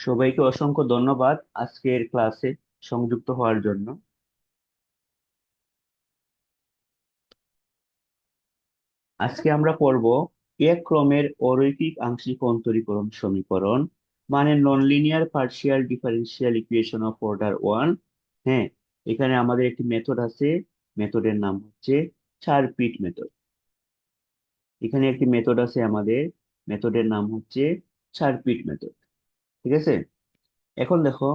সবাইকে অসংখ্য ধন্যবাদ আজকের ক্লাসে সংযুক্ত হওয়ার জন্য। আজকে আমরা পড়ব এক ক্রমের অরৈখিক আংশিক অন্তরীকরণ সমীকরণ, মানে non linear partial differential equation of order one. হ্যাঁ, এখানে আমাদের একটি মেথড আছে। মেথডের নাম হচ্ছে চার পিট মেথড। এখানে একটি মেথড আছে আমাদের। মেথডের নাম হচ্ছে চার পিট মেথড। ঠিক আছে, এখন দেখো,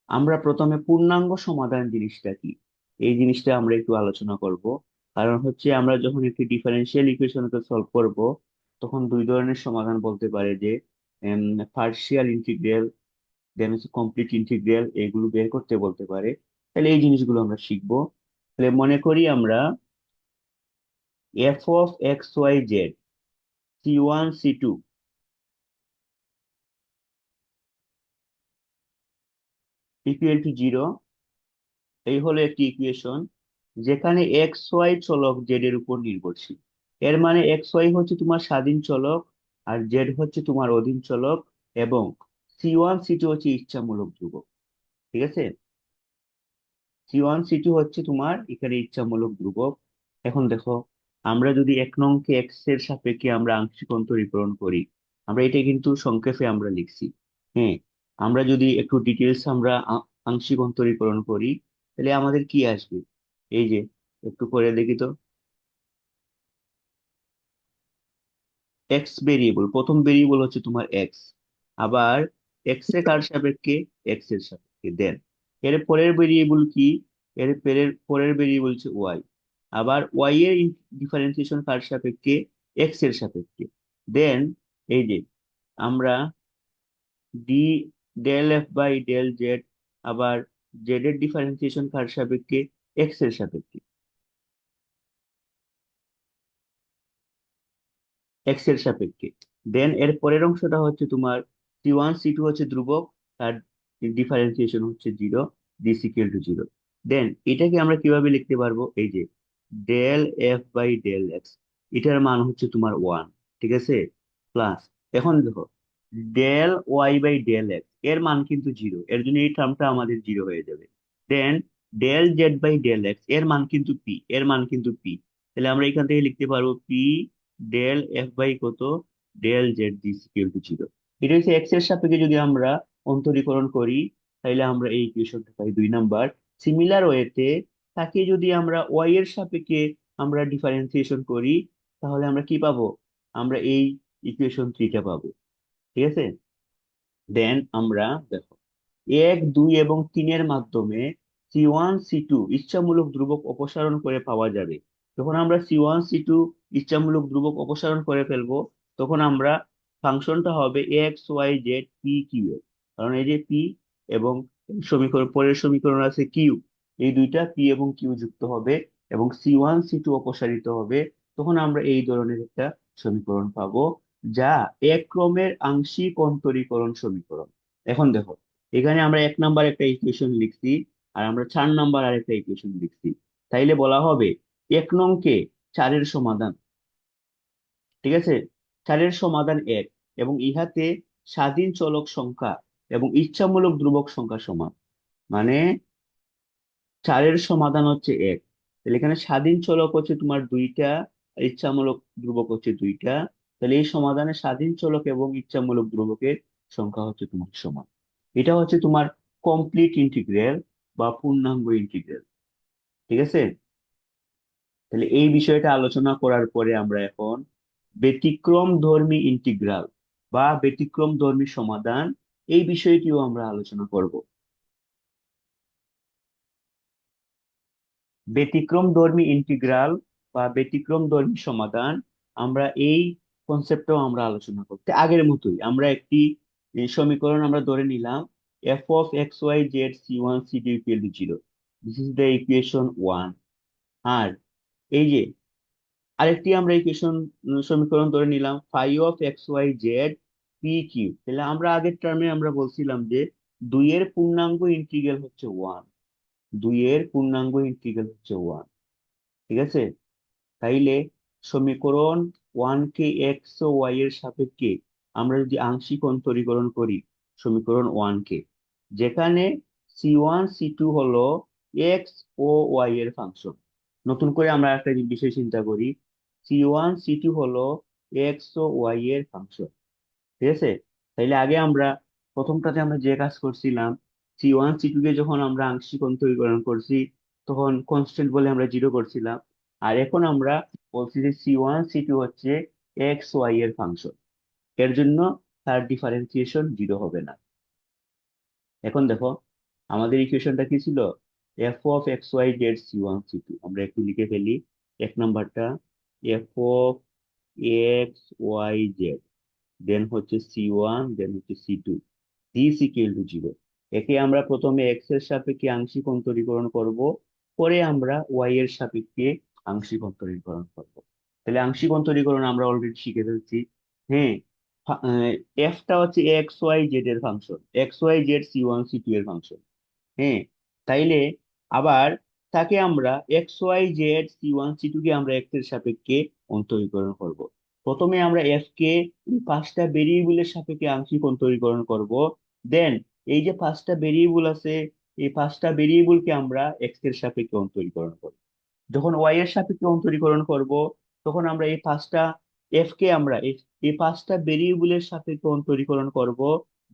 আমরা প্রথমে পূর্ণাঙ্গ সমাধান জিনিসটা কি, এই জিনিসটা আমরা একটু আলোচনা করব। কারণ হচ্ছে আমরা যখন একটি ডিফারেনশিয়াল ইকুয়েশনকে সলভ করব, তখন দুই ধরনের সমাধান বলতে পারে যে পার্শিয়াল ইন্টিগ্রাল, দেন হচ্ছে কমপ্লিট ইন্টিগ্রাল, এগুলো বের করতে বলতে পারে। তাহলে এই জিনিসগুলো আমরা শিখবো। তাহলে মনে করি আমরা f(x, y, z) c1 c2 equal to zero. এই হলো একটি ইকুয়েশন যেখানে এক্স ওয়াই চলক জেড এর উপর নির্ভরশীল। এর মানে এক্স ওয়াই হচ্ছে তোমার স্বাধীন চলক, আর জেড হচ্ছে তোমার অধীন চলক, এবং সি1 সি2 হচ্ছে ইচ্ছামূলক ধ্রুবক। ঠিক আছে, সি1 সি2 হচ্ছে তোমার এখানে ইচ্ছামূলক ধ্রুবক। এখন দেখো, আমরা যদি এক নংকে এক্স এর সাপেক্ষে আমরা আংশিক অন্তরীকরণ করি, আমরা এটা কিন্তু সংক্ষেপে আমরা লিখছি। হ্যাঁ, আমরা যদি একটু ডিটেলস আমরা আংশিক অন্তরীকরণ করি, তাহলে আমাদের কি আসবে? এই যে, একটু করে দেখি তো। এক্স ভেরিয়েবল, প্রথম ভেরিয়েবল হচ্ছে তোমার এক্স। আবার এক্স এর কার সাপেক্ষে? এক্স এর সাপেক্ষে। দেন এর পরের ভেরিয়েবল কি? এর পরের পরের ভেরিয়েবল হচ্ছে ওয়াই। আবার ওয়াই এর ডিফারেন্সিয়েশন কার সাপেক্ষে? এক্স এর সাপেক্ষে। দেন এই যে, আমরা D del F by del Z, আবার জেড এর ডিফারেন্সিয়েশন কার সাপেক্ষে? এক্স এর সাপেক্ষে, এক্স এর সাপেক্ষে। দেন এর পরের অংশটা হচ্ছে তোমার সি1 সি2 হচ্ছে ধ্রুবক, তার ডিফারেন্সিয়েশন হচ্ছে zero, this equal to zero. Then এটাকে আমরা কিভাবে লিখতে পারবো? এই যে, del F by del X, এটার মান হচ্ছে তোমার ওয়ান। ঠিক আছে, প্লাস, এখন দেখো, del Y by del X এর মান কিন্তু জিরো, এর জন্য এই টার্মটা আমাদের জিরো হয়ে যাবে। Then del Z by del X এর মান কিন্তু পি, এর মান কিন্তু পি। তাহলে আমরা এখান থেকে লিখতে পারবো পি ডেল এফ বাই কত? Del Z this equal to zero. এটা হচ্ছে এক্স এর সাপেক্ষে যদি আমরা অন্তরীকরণ করি, তাহলে আমরা এই ইকুয়েশনটা পাই 2 নাম্বার। সিমিলার ওয়েতে তাকে যদি আমরা ওয়াই এর সাপেক্ষে আমরা ডিফারেন্সিয়েশন করি, তাহলে আমরা কি পাবো? আমরা এই ইকুয়েশন 3টা পাবো। ঠিক আছে, দেন আমরা দেখো, 1, 2 এবং 3 এর মাধ্যমে সি1 সি2 ইচ্ছামূলক ধ্রুবক অপসারণ করে পাওয়া যাবে। যখন আমরা সি1 সি2 ইচ্ছামূলক ধ্রুবক অপসারণ করে ফেলবো, তখন আমরা ফাংশনটা হবে X, Y, Z, P, Q এর। কারণ এই যে পি এবং সমীকরণ, পরের সমীকরণ আছে কিউ, এই দুইটা পি এবং কিউ যুক্ত হবে এবং সি1 সি2 অপসারিত হবে। তখন আমরা এই ধরনের একটা সমীকরণ পাবো, যা এক ক্রমের আংশিক অন্তরীকরণ সমীকরণ। এখন দেখো, এখানে আমরা 1 নাম্বার একটা ইকুয়েশন লিখছি, আর আমরা 4 নাম্বার আরেকটা ইকুয়েশন লিখছি। তাইলে বলা হবে 1 নংকে চারের সমাধান। ঠিক আছে, চারের সমাধান এক, এবং ইহাতে স্বাধীন চলক সংখ্যা এবং ইচ্ছামূলক ধ্রুবক সংখ্যা সমান। মানে চারের সমাধান হচ্ছে এক, তাহলে এখানে স্বাধীন চলক হচ্ছে তোমার দুইটা, আর ইচ্ছামূলক ধ্রুবক হচ্ছে দুইটা। তাহলে এই সমাধানে স্বাধীন চলক এবং ইচ্ছামূলক ধ্রুবকের সংখ্যা হচ্ছে তোমার সমান। এটা হচ্ছে তোমার কমপ্লিট ইন্টিগ্রাল বা পূর্ণাঙ্গ ইন্টিগ্রাল। ঠিক আছে, তাহলে এই বিষয়টা আলোচনা করার পরে আমরা এখন ব্যতিক্রম ধর্মী ইন্টিগ্রাল বা ব্যতিক্রম ধর্মী সমাধান, এই বিষয়টিও আমরা আলোচনা করব। ব্যতিক্রমধর্মী ইন্টিগ্রাল বা ব্যতিক্রমধর্মী সমাধান, আমরা এই কনসেপ্টটাও আমরা আলোচনা করতে আগের মতোই আমরা একটি সমীকরণ আমরা ধরে নিলাম, f(x, y, z, c1 c2 = 0, this is the equation 1। আর এই যে আরেকটি আমরা ইকুয়েশন সমীকরণ ধরে নিলাম, φ(x, y, z, p, q), তাহলে আমরা আগের টার্মে আমরা বলছিলাম যে দুইয়ের পূর্ণাঙ্গ ইন্টিগ্রাল হচ্ছে ওয়ান, দুইয়ের পূর্ণাঙ্গ ইন্টিগ্রাল হচ্ছে ওয়ান। ঠিক আছে, তাইলে সমীকরণ 1 কে এক্স ও ওয়াই এর সাপেক্ষে আমরা যদি আংশিক অন্তরীকরণ করি, সমীকরণ 1 কে, যেখানে C1 C2 হলো এক্স ও ওয়াই এর ফাংশন। নতুন করে আমরা একটা বিষয় চিন্তা করি, C1 C2 হলো এক্স ও ওয়াই এর ফাংশন। ঠিক আছে, তাইলে আগে আমরা প্রথমটাতে আমরা যে কাজ করছিলাম, C1 C2 কে যখন আমরা আংশিক অন্তরীকরণ করছি তখন কনস্ট্যান্ট বলে আমরা 0 করছিলাম। আর এখন আমরা বলছি যে C1 C2 হচ্ছে এক্স ওয়াই এর ফাংশন, এর জন্য তার ডিফারেন্সিয়েশন 0 হবে না। এখন দেখো আমাদের ইকুয়েশনটা কি ছিল, f(x, y, z) আমরা একটু লিখে ফেলি। এক নাম্বারটা f(x, y, z), দেন হচ্ছে C1, দেন হচ্ছে C2, দিস ইকুয়াল টু 0। একে আমরা প্রথমে এক্স এর সাপেক্ষে আংশিক অন্তরীকরণ করব, পরে আমরা ওয়াই এর সাপেক্ষে আংশিক অন্তরীকরণ করব। তাহলে আংশিক অন্তরীকরণ আমরা অলরেডি শিখে ফেলছি। হ্যাঁ, এফটা হচ্ছে এক্স ওয়াই জেড এর function, X Y Z C1 C2 এর ফাংশন। হ্যাঁ, তাইলে আবার তাকে আমরা XYZ C1 C2 কে আমরা এক্স এর সাপেক্ষে অন্তরীকরণ করব। প্রথমে আমরা এফ কে এই 5টা ভেরিয়েবলের সাপেক্ষে আংশিক অন্তরীকরণ করব। দেন এই যে 5টা ভেরিয়েবল আছে, এই 5টা ভেরিয়েবলকে আমরা এক্স এর সাপেক্ষে অন্তরীকরণ করব। যখন ওয়াই এর সাপেক্ষে অন্তরীকরণ করব তখন আমরা এই 5টা এফ কে আমরা এই 5টা ভেরিয়েবলের সাপেক্ষে অন্তরীকরণ করব।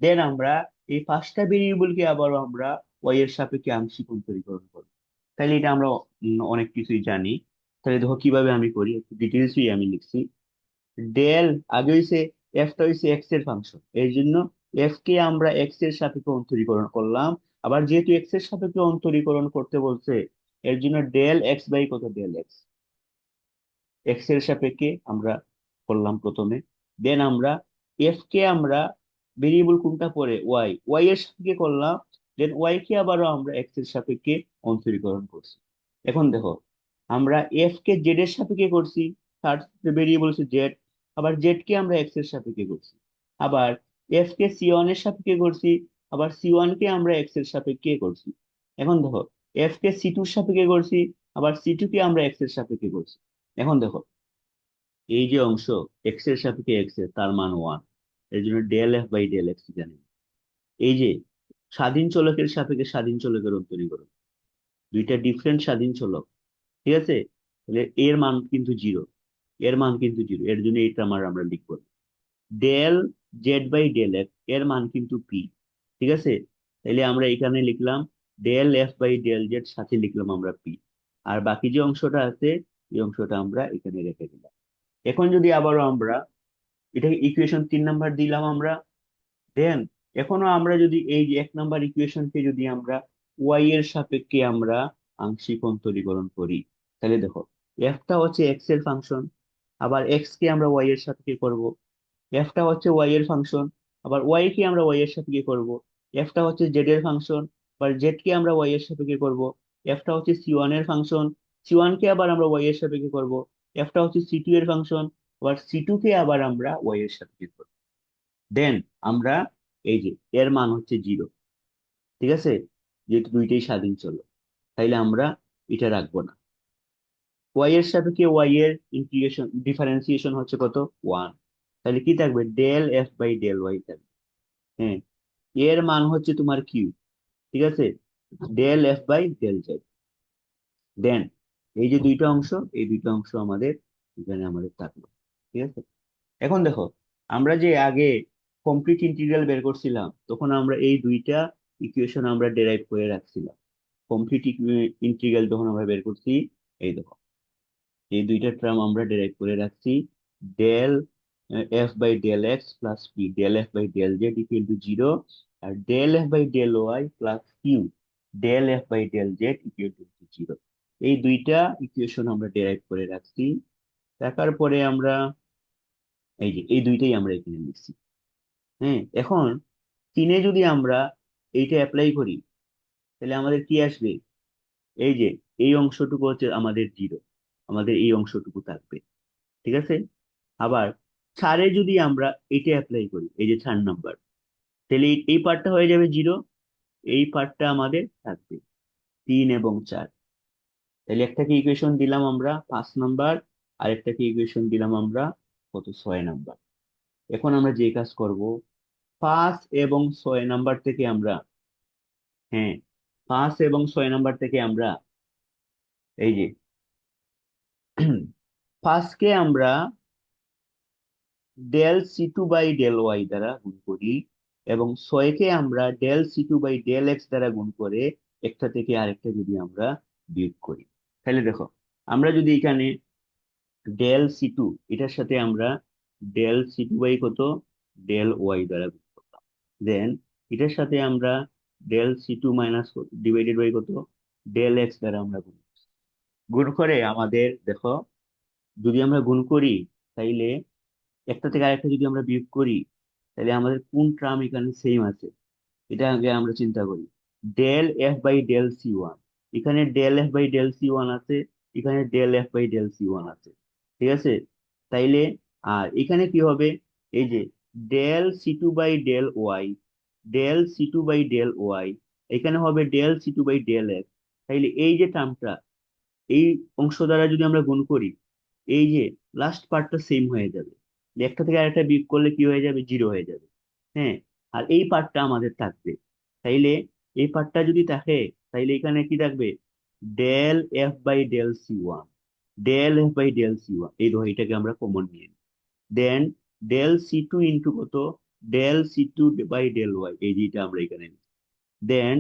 দেন আমরা এই 5টা ভেরিয়েবলকে আবার আমরা ওয়াই এর সাপেক্ষে আংশিক অন্তরীকরণ করব। তাহলে এটা আমরা অনেক কিছুই জানি। তাহলে দেখো কিভাবে আমি করি, একটু ডিটেলসই আমি লিখছি। ডেল আগে হইছে, এফটা হইছে এক্স এর ফাংশন, এই জন্য এফ কে আমরা এক্স এর সাপেক্ষে অন্তরীকরণ করলাম। আবার যেহেতু এক্স এর সাপেক্ষে অন্তরীকরণ করতে বলছে, এর জন্য ডেল এক্স বাই কত, ডেল এক্স, এক্স এর সাপেক্ষে আমরা করলাম প্রথমে। দেন আমরা এফ কে আমরা ভেরিয়েবল কোনটা পরে, ওয়াই, ওয়াই এর সাপেক্ষে করলাম। দেন ওয়াই কে আবারও আমরা এক্স এর সাপেক্ষে অন্তরীকরণ করছি। এখন দেখো আমরা এফ কে জেড এর সাপেক্ষে করছি, থার্ড ভেরিয়েবল হচ্ছে জেড। আবার জেড কে আমরা এক্স এর সাপেক্ষে করছি। আবার এফ কে C1 এর সাপেক্ষে করছি। আবার C1 কে আমরা এক্স এর সাপেক্ষে করছি। এখন দেখো এফ কে C2 এর সাপেক্ষে করছি। আবার C2 কে আমরা এক্স এর সাপেক্ষে করছি। এখন দেখো এই যে অংশ এক্স এর সাপেক্ষে এক্স এর, তার মান 1, এর জন্য del F by del X জানি। এই যে স্বাধীন চলকের সাপেক্ষে স্বাধীন চলকের অন্তরীকরণ, দুইটা ডিফারেন্ট স্বাধীন চলক, ঠিক আছে, তাহলে এর মান কিন্তু 0, এর মান কিন্তু 0, এর জন্য এটা আমরা লিখবো del Z by del X, এর মান কিন্তু পি। ঠিক আছে, তাহলে আমরা এখানে লিখলাম del F by del Z, সাথে লিখলাম আমরা পি। আর বাকি যে অংশটা আছে এই অংশটা আমরা এখানে রেখে দিলাম। এখন যদি আবারও আমরা এটাকে ইকুয়েশন 3 নাম্বার দিলাম আমরা। দেন এখনো আমরা যদি এই যে 1 নাম্বার ইকুয়েশনকে যদি আমরা ওয়াই এর সাপেক্ষে আমরা আংশিক অন্তরীকরণ করি, তাহলে দেখো এফটা হচ্ছে এক্স এর ফাংশন, আবার এক্স কে আমরা ওয়াই এর সাপেক্ষে করব। এফটা হচ্ছে ওয়াই এর ফাংশন, আবার ওয়াই কে আমরা ওয়াই এর সাপেক্ষে করব। এফটা হচ্ছে জেড এর ফাংশন, আবার জেড কে আমরা ওয়াই এর সাপেক্ষে করব। এফটা হচ্ছে C1 এর ফাংশন, C1 কে আবার আমরা ওয়াই এর সাপেক্ষে করব। এফটা হচ্ছে C2 এর ফাংশন, আবার C2 কে আবার আমরা ওয়াই এর সাপেক্ষে করব। দেন আমরা এই যে এর মান হচ্ছে 0, ঠিক আছে, যেহেতু দুইটাই স্বাধীন চলক, তাইলে আমরা এটা রাখবো না। ওয়াই এর সাপেক্ষে ওয়াই এর ইন্টিগ্রেশন ডিফারেন্সিয়েশন হচ্ছে কত, 1। তাহলে কি থাকবে, del F by del Y থাকবে। হ্যাঁ, এর মান হচ্ছে তোমার কিউ, ঠিক আছে, del F by del Z. Then এই যে দুইটা অংশ, এই দুইটা অংশ আমাদের এখানে আমাদের থাকলো। ঠিক আছে, এখন দেখো আমরা যে আগে কমপ্লিট ইন্টিগ্রাল বের করছিলাম তখন আমরা এই দুইটা ইকুয়েশন আমরা ডেরাইভ করে রাখছিলাম। কমপ্লিট ইন্টিগ্রাল যখন আমরা বের করছি, এই দেখো এই দুইটা টার্ম আমরা ডেরাইভ করে রাখছি। Del F by del x plus P, del F by del Z equal to 0, আর del F by del Y plus Q, del F by del Z equal to 0। এই দুইটা ইকুয়েশন আমরা derive করে রাখছি। রাখার পরে আমরা এই যে এই দুইটাই আমরা এখানে লিখছি। হ্যাঁ, এখন তিনে যদি আমরা এইটা অ্যাপ্লাই করি তাহলে আমাদের কি আসবে, এই যে এই অংশটুকু হচ্ছে আমাদের 0, আমাদের এই অংশটুকু থাকবে। ঠিক আছে, আবার ছাড়ে যদি আমরা এটা অ্যাপ্লাই করি, এই যে 4 নাম্বার, তাহলে এই পার্টটা হয়ে যাবে 0, এই পার্টটা আমাদের থাকবে 3 এবং 4। তাহলে একটাকে ইকুয়েশন দিলাম আমরা 5 নাম্বার, আর একটাকে ইকুয়েশন দিলাম আমরা কত, 6 নাম্বার। এখন আমরা যে কাজ করব, 5 এবং 6 নাম্বার থেকে আমরা, হ্যাঁ, 5 এবং 6 নাম্বার থেকে আমরা এই যে ফার্স্টকে আমরা del C two by del Y দ্বারা গুণ করি, এবং 6কে আমরা del C two by del X দ্বারা গুণ করে একটা থেকে আরেকটা যদি আমরা বিয়োগ করি, তাহলে দেখো আমরা যদি এখানে ডেল সি টু, এটার সাথে আমরা ডেল সি টু বাই কত ডেল ওয়াই দ্বারা গুণ করলাম, দেন এটার সাথে আমরা del C two minus divided by কত ডেল এক্স দ্বারা আমরা গুণ গুণ করে আমাদের দেখো, যদি আমরা গুণ করি তাইলে একটা থেকে আরেকটা যদি আমরা বিয়োগ করি, তাহলে আমাদের কোন টার্ম এখানে সেম আছে এটা আগে আমরা চিন্তা করি। Del F by del C one, এখানে del F by del C one আছে, এখানে del F by del C one আছে, ঠিক আছে? তাইলে আর এখানে কি হবে, এই যে del C two by del Y, del C two by del Y, এখানে হবে del C two by del X. তাইলে এই যে টার্মটা, এই অংশ দ্বারা যদি আমরা গুণ করি, এই যে লাস্ট পার্টটা সেম হয়ে যাবে, যে একটা থেকে আরেকটা বিয়োগ করলে কি হয়ে যাবে, জিরো হয়ে যাবে। হ্যাঁ, আর এই পার্টটা আমাদের থাকবে। তাইলে এই পার্টটা যদি থাকে, তাইলে এখানে কি থাকবে, del F by del C one, del F by del C one, এই ধর এটাকে আমরা কমন নিয়ে নিই। Then del C two into কত del C two by del Y, এই যেটা আমরা এখানে, then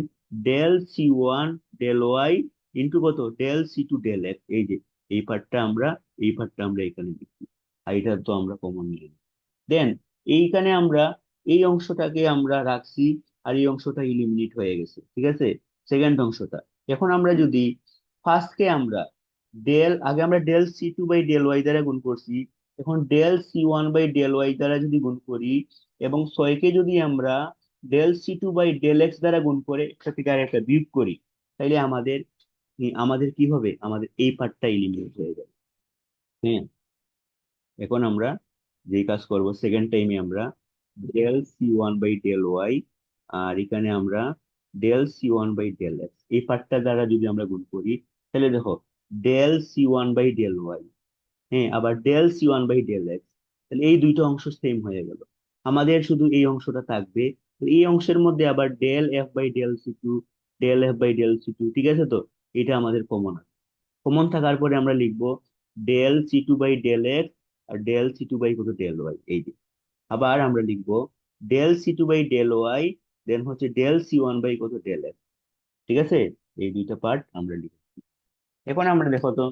del C one del Y into কত del C two del X, এই যে এই পার্টটা আমরা, এই পার্টটা আমরা এখানে লিখি, আর এটা তো আমরা কমন নিয়ে নিই। দেন এইখানে আমরা এই অংশটাকে আমরা রাখছি, আর এই অংশটা ইলিমিনেট হয়ে গেছে, ঠিক আছে, সেকেন্ড অংশটা। এখন আমরা যদি ফার্স্টকে আমরা আগে আমরা del C two by del Y দ্বারা গুণ করছি, এখন del C one by del Y দ্বারা যদি গুণ করি, এবং 6কে যদি আমরা del C two by del X দ্বারা গুণ করে একটা থেকে আর একটা বিয়োগ করি, তাইলে আমাদের কি হবে, আমাদের এই পার্টটা এলিমিনেট হয়ে যাবে। হ্যাঁ, এখন আমরা যে কাজ করব, সেকেন্ড টাইমে আমরা del C one by del Y, আর এখানে আমরা del C one by del X, এই পার্টটা দ্বারা যদি আমরা গুণ করি, তাহলে দেখো del C one by del Y, হ্যাঁ, আবার del C one by del X, তাহলে এই দুইটা অংশ সেম হয়ে গেল, আমাদের শুধু এই অংশটা থাকবে। তো এই অংশের মধ্যে আবার del F by del C two, del F by del C two, ঠিক আছে, তো এটা আমাদের কমন আছে। কমন থাকার পরে আমরা লিখবো del C two by del X, আর ডেল সি টু বাই কত ডেল ওয়াই, এই যে আবার আমরা লিখবো del C two by del Y, then হচ্ছে ডেল সি ওয়ান বাই কত ডেল এক্স, ঠিক আছে, এই দুইটা পার্ট আমরা লিখবো। এখন আমরা দেখো তো,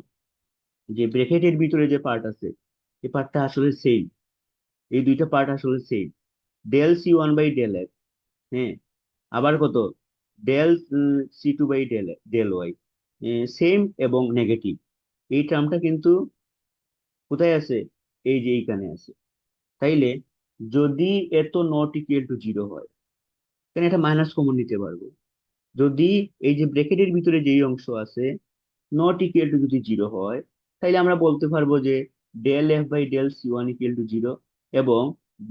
যে ব্র্যাকেটের ভিতরে যে পার্ট আছে, এই পার্টটা আসলে সেম, এই দুইটা পার্ট আসলে same, del C one by del X, হ্যাঁ, আবার কত del C two by del del Y, same এবং নেগেটিভ, এই টার্মটা কিন্তু কোথায় আছে, এই যে এইখানে আছে। তাইলে যদি এত নট ইকুয়াল টু জিরো হয়, তাহলে এটা মাইনাস কমন নিতে পারবো। যদি এই যে ব্র্যাকেটের ভিতরে যেই অংশ আছে নট ইকুয়াল টু যদি জিরো হয়, তাইলে আমরা বলতে পারবো যে del F by del C one equal to zero, এবং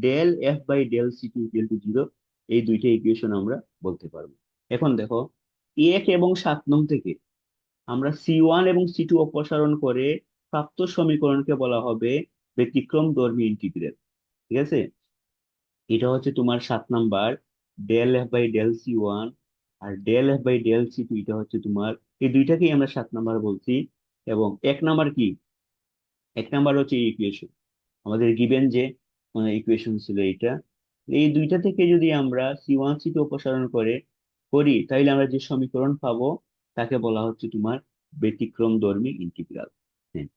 del F by del C two equal to zero, এই দুইটা ইকুয়েশন আমরা বলতে পারবো। এখন দেখো 1 এবং 7 নং থেকে আমরা সি ওয়ান এবং সি টু অপসারণ করে প্রাপ্ত সমীকরণকে বলা হবে ব্যতিক্রমধর্মী ইন্টিগ্রাল, ঠিক আছে। এটা হচ্ছে তোমার 7 number, del F by del C one আর del F by del C two, এটা হচ্ছে তোমার, এই দুইটাকেই আমরা 7 নাম্বার বলছি। এবং 1 নাম্বার কি, 1 নাম্বার হচ্ছে এই ইকুয়েশন, আমাদের গিভেন যে ইকুয়েশন ছিল এইটা। এই দুইটা থেকে যদি আমরা সি ওয়ান সি টু অপসারণ করে করি, তাহলে আমরা যে সমীকরণ পাবো তাকে বলা হচ্ছে তোমার ব্যতিক্রমধর্মী ইন্টিগ্রাল। হ্যাঁ,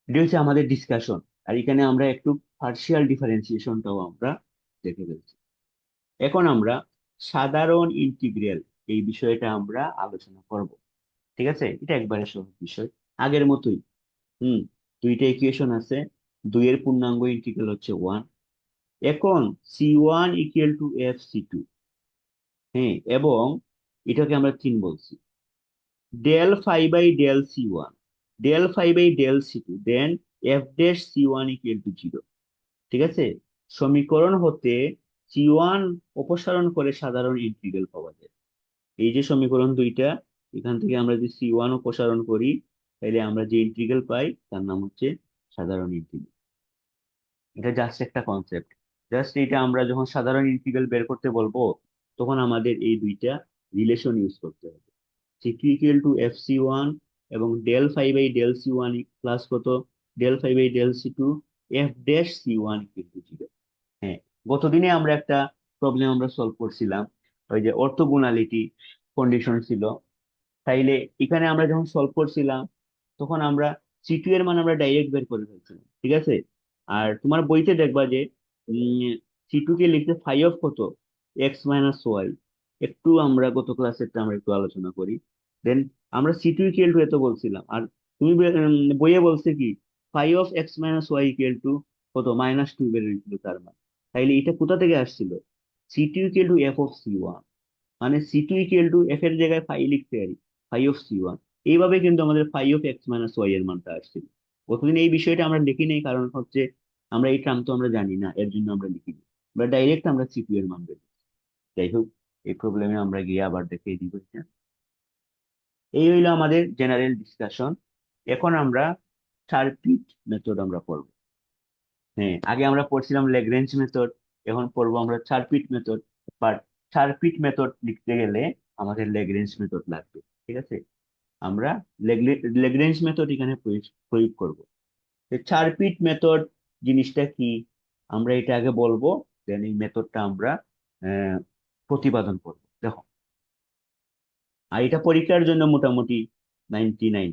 এটা হচ্ছে আমাদের ডিসকাশন। আর এখানে আমরা একটু পার্শিয়াল ডিফারেন্সিয়েশনটাও আমরা দেখে ফেলছি। এখন আমরা সাধারণ ইন্টিগ্রাল, এই বিষয়টা আমরা আলোচনা করব, ঠিক আছে, এটা একবারে সহজ বিষয়, আগের মতোই। হুম, দুইটা ইকুয়েশন আছে, দুইয়ের পূর্ণাঙ্গ ইন্টিগ্রাল হচ্ছে ওয়ান। এখন C one equal to F C two, হ্যাঁ, এবং এটাকে আমরা 3 বলছি, del phi by del C one, del phi by del C two, then F dash C one equal to zero, ঠিক আছে। সমীকরণ হতে সি ওয়ান অপসারণ করে সাধারণ ইন্টিগ্রাল পাওয়া যায়। এই যে সমীকরণ দুইটা, এখান থেকে আমরা যদি সি ওয়ান অপসারণ করি, তাহলে আমরা যে ইন্টিগ্রাল পাই তার নাম হচ্ছে সাধারণ ইন্টিগ্রাল। এটা জাস্ট একটা কনসেপ্ট, জাস্ট এটা আমরা যখন সাধারণ ইন্টিগ্রাল বের করতে বলবো তখন আমাদের এই দুইটা রিলেশন ইউজ করতে হবে। CQ equal to F C one এবং del phi by del C one plus কত, del phi by del C two F dash C one equal to zero. হ্যাঁ, গতদিনে আমরা একটা প্রবলেম আমরা সলভ করছিলাম, ওই যে অর্থোগোনালিটি কন্ডিশন ছিল। তাইলে এখানে আমরা যখন সলভ করছিলাম তখন আমরা সি2 এর মান আমরা ডাইরেক্ট বের করে ফেলছিলাম, ঠিক আছে। আর তোমার বইতে দেখবা যে সি2 কে লিখতে ফাই অফ কত, এক্স মাইনাস ওয়াই। একটু আমরা গত ক্লাসেরটা আমরা একটু আলোচনা করি। দেন আমরা সি2 ইকুয়াল টু এত বলছিলাম, আর তুমি বইয়ে বলছে কি phi of X minus Y equal to কত, -2 বের হয়েছিল তার মান। তাইলে এটা কোথা থেকে আসছিল, C two equal to F of C one, মানে সি2 ইকুয়াল টু এফ এর জায়গায় ফাই লিখতে পারি, ফাই অফ সি ওয়ান। এইভাবে কিন্তু আমাদের phi of X minus Y এর মানটা আসছিল। কতদিন এই বিষয়টা আমরা লিখি নাই, কারণ হচ্ছে আমরা এই টার্ম তো আমরা জানি না, এর জন্য আমরা লিখিনি। আমরা ডাইরেক্ট আমরা সি2 এর মান বের করি। যাই হোক, এই প্রবলেমে আমরা গিয়ে আবার দেখিয়ে দিব এটা। এই হইলো আমাদের জেনারেল ডিসকাশন। এখন আমরা সার্কিট মেথড আমরা পড়বো। হ্যাঁ, আগে আমরা পড়ছিলাম ল্যাগ্রেঞ্জ মেথড, এখন পড়বো আমরা circuit method. But circuit method লিখতে গেলে আমাদের ল্যাগ্রেঞ্জ মেথড লাগবে, ঠিক আছে। আমরা ল্যাগ্রেঞ্জ মেথড এখানে প্রয়োগ প্রয়োগ করব। সার্কিট মেথড জিনিসটা কি আমরা এটা আগে বলবো, দেন এই মেথডটা আমরা আহ, প্রতিপাদন করব। দেখো, আর এটা পরীক্ষার জন্য মোটামুটি 99,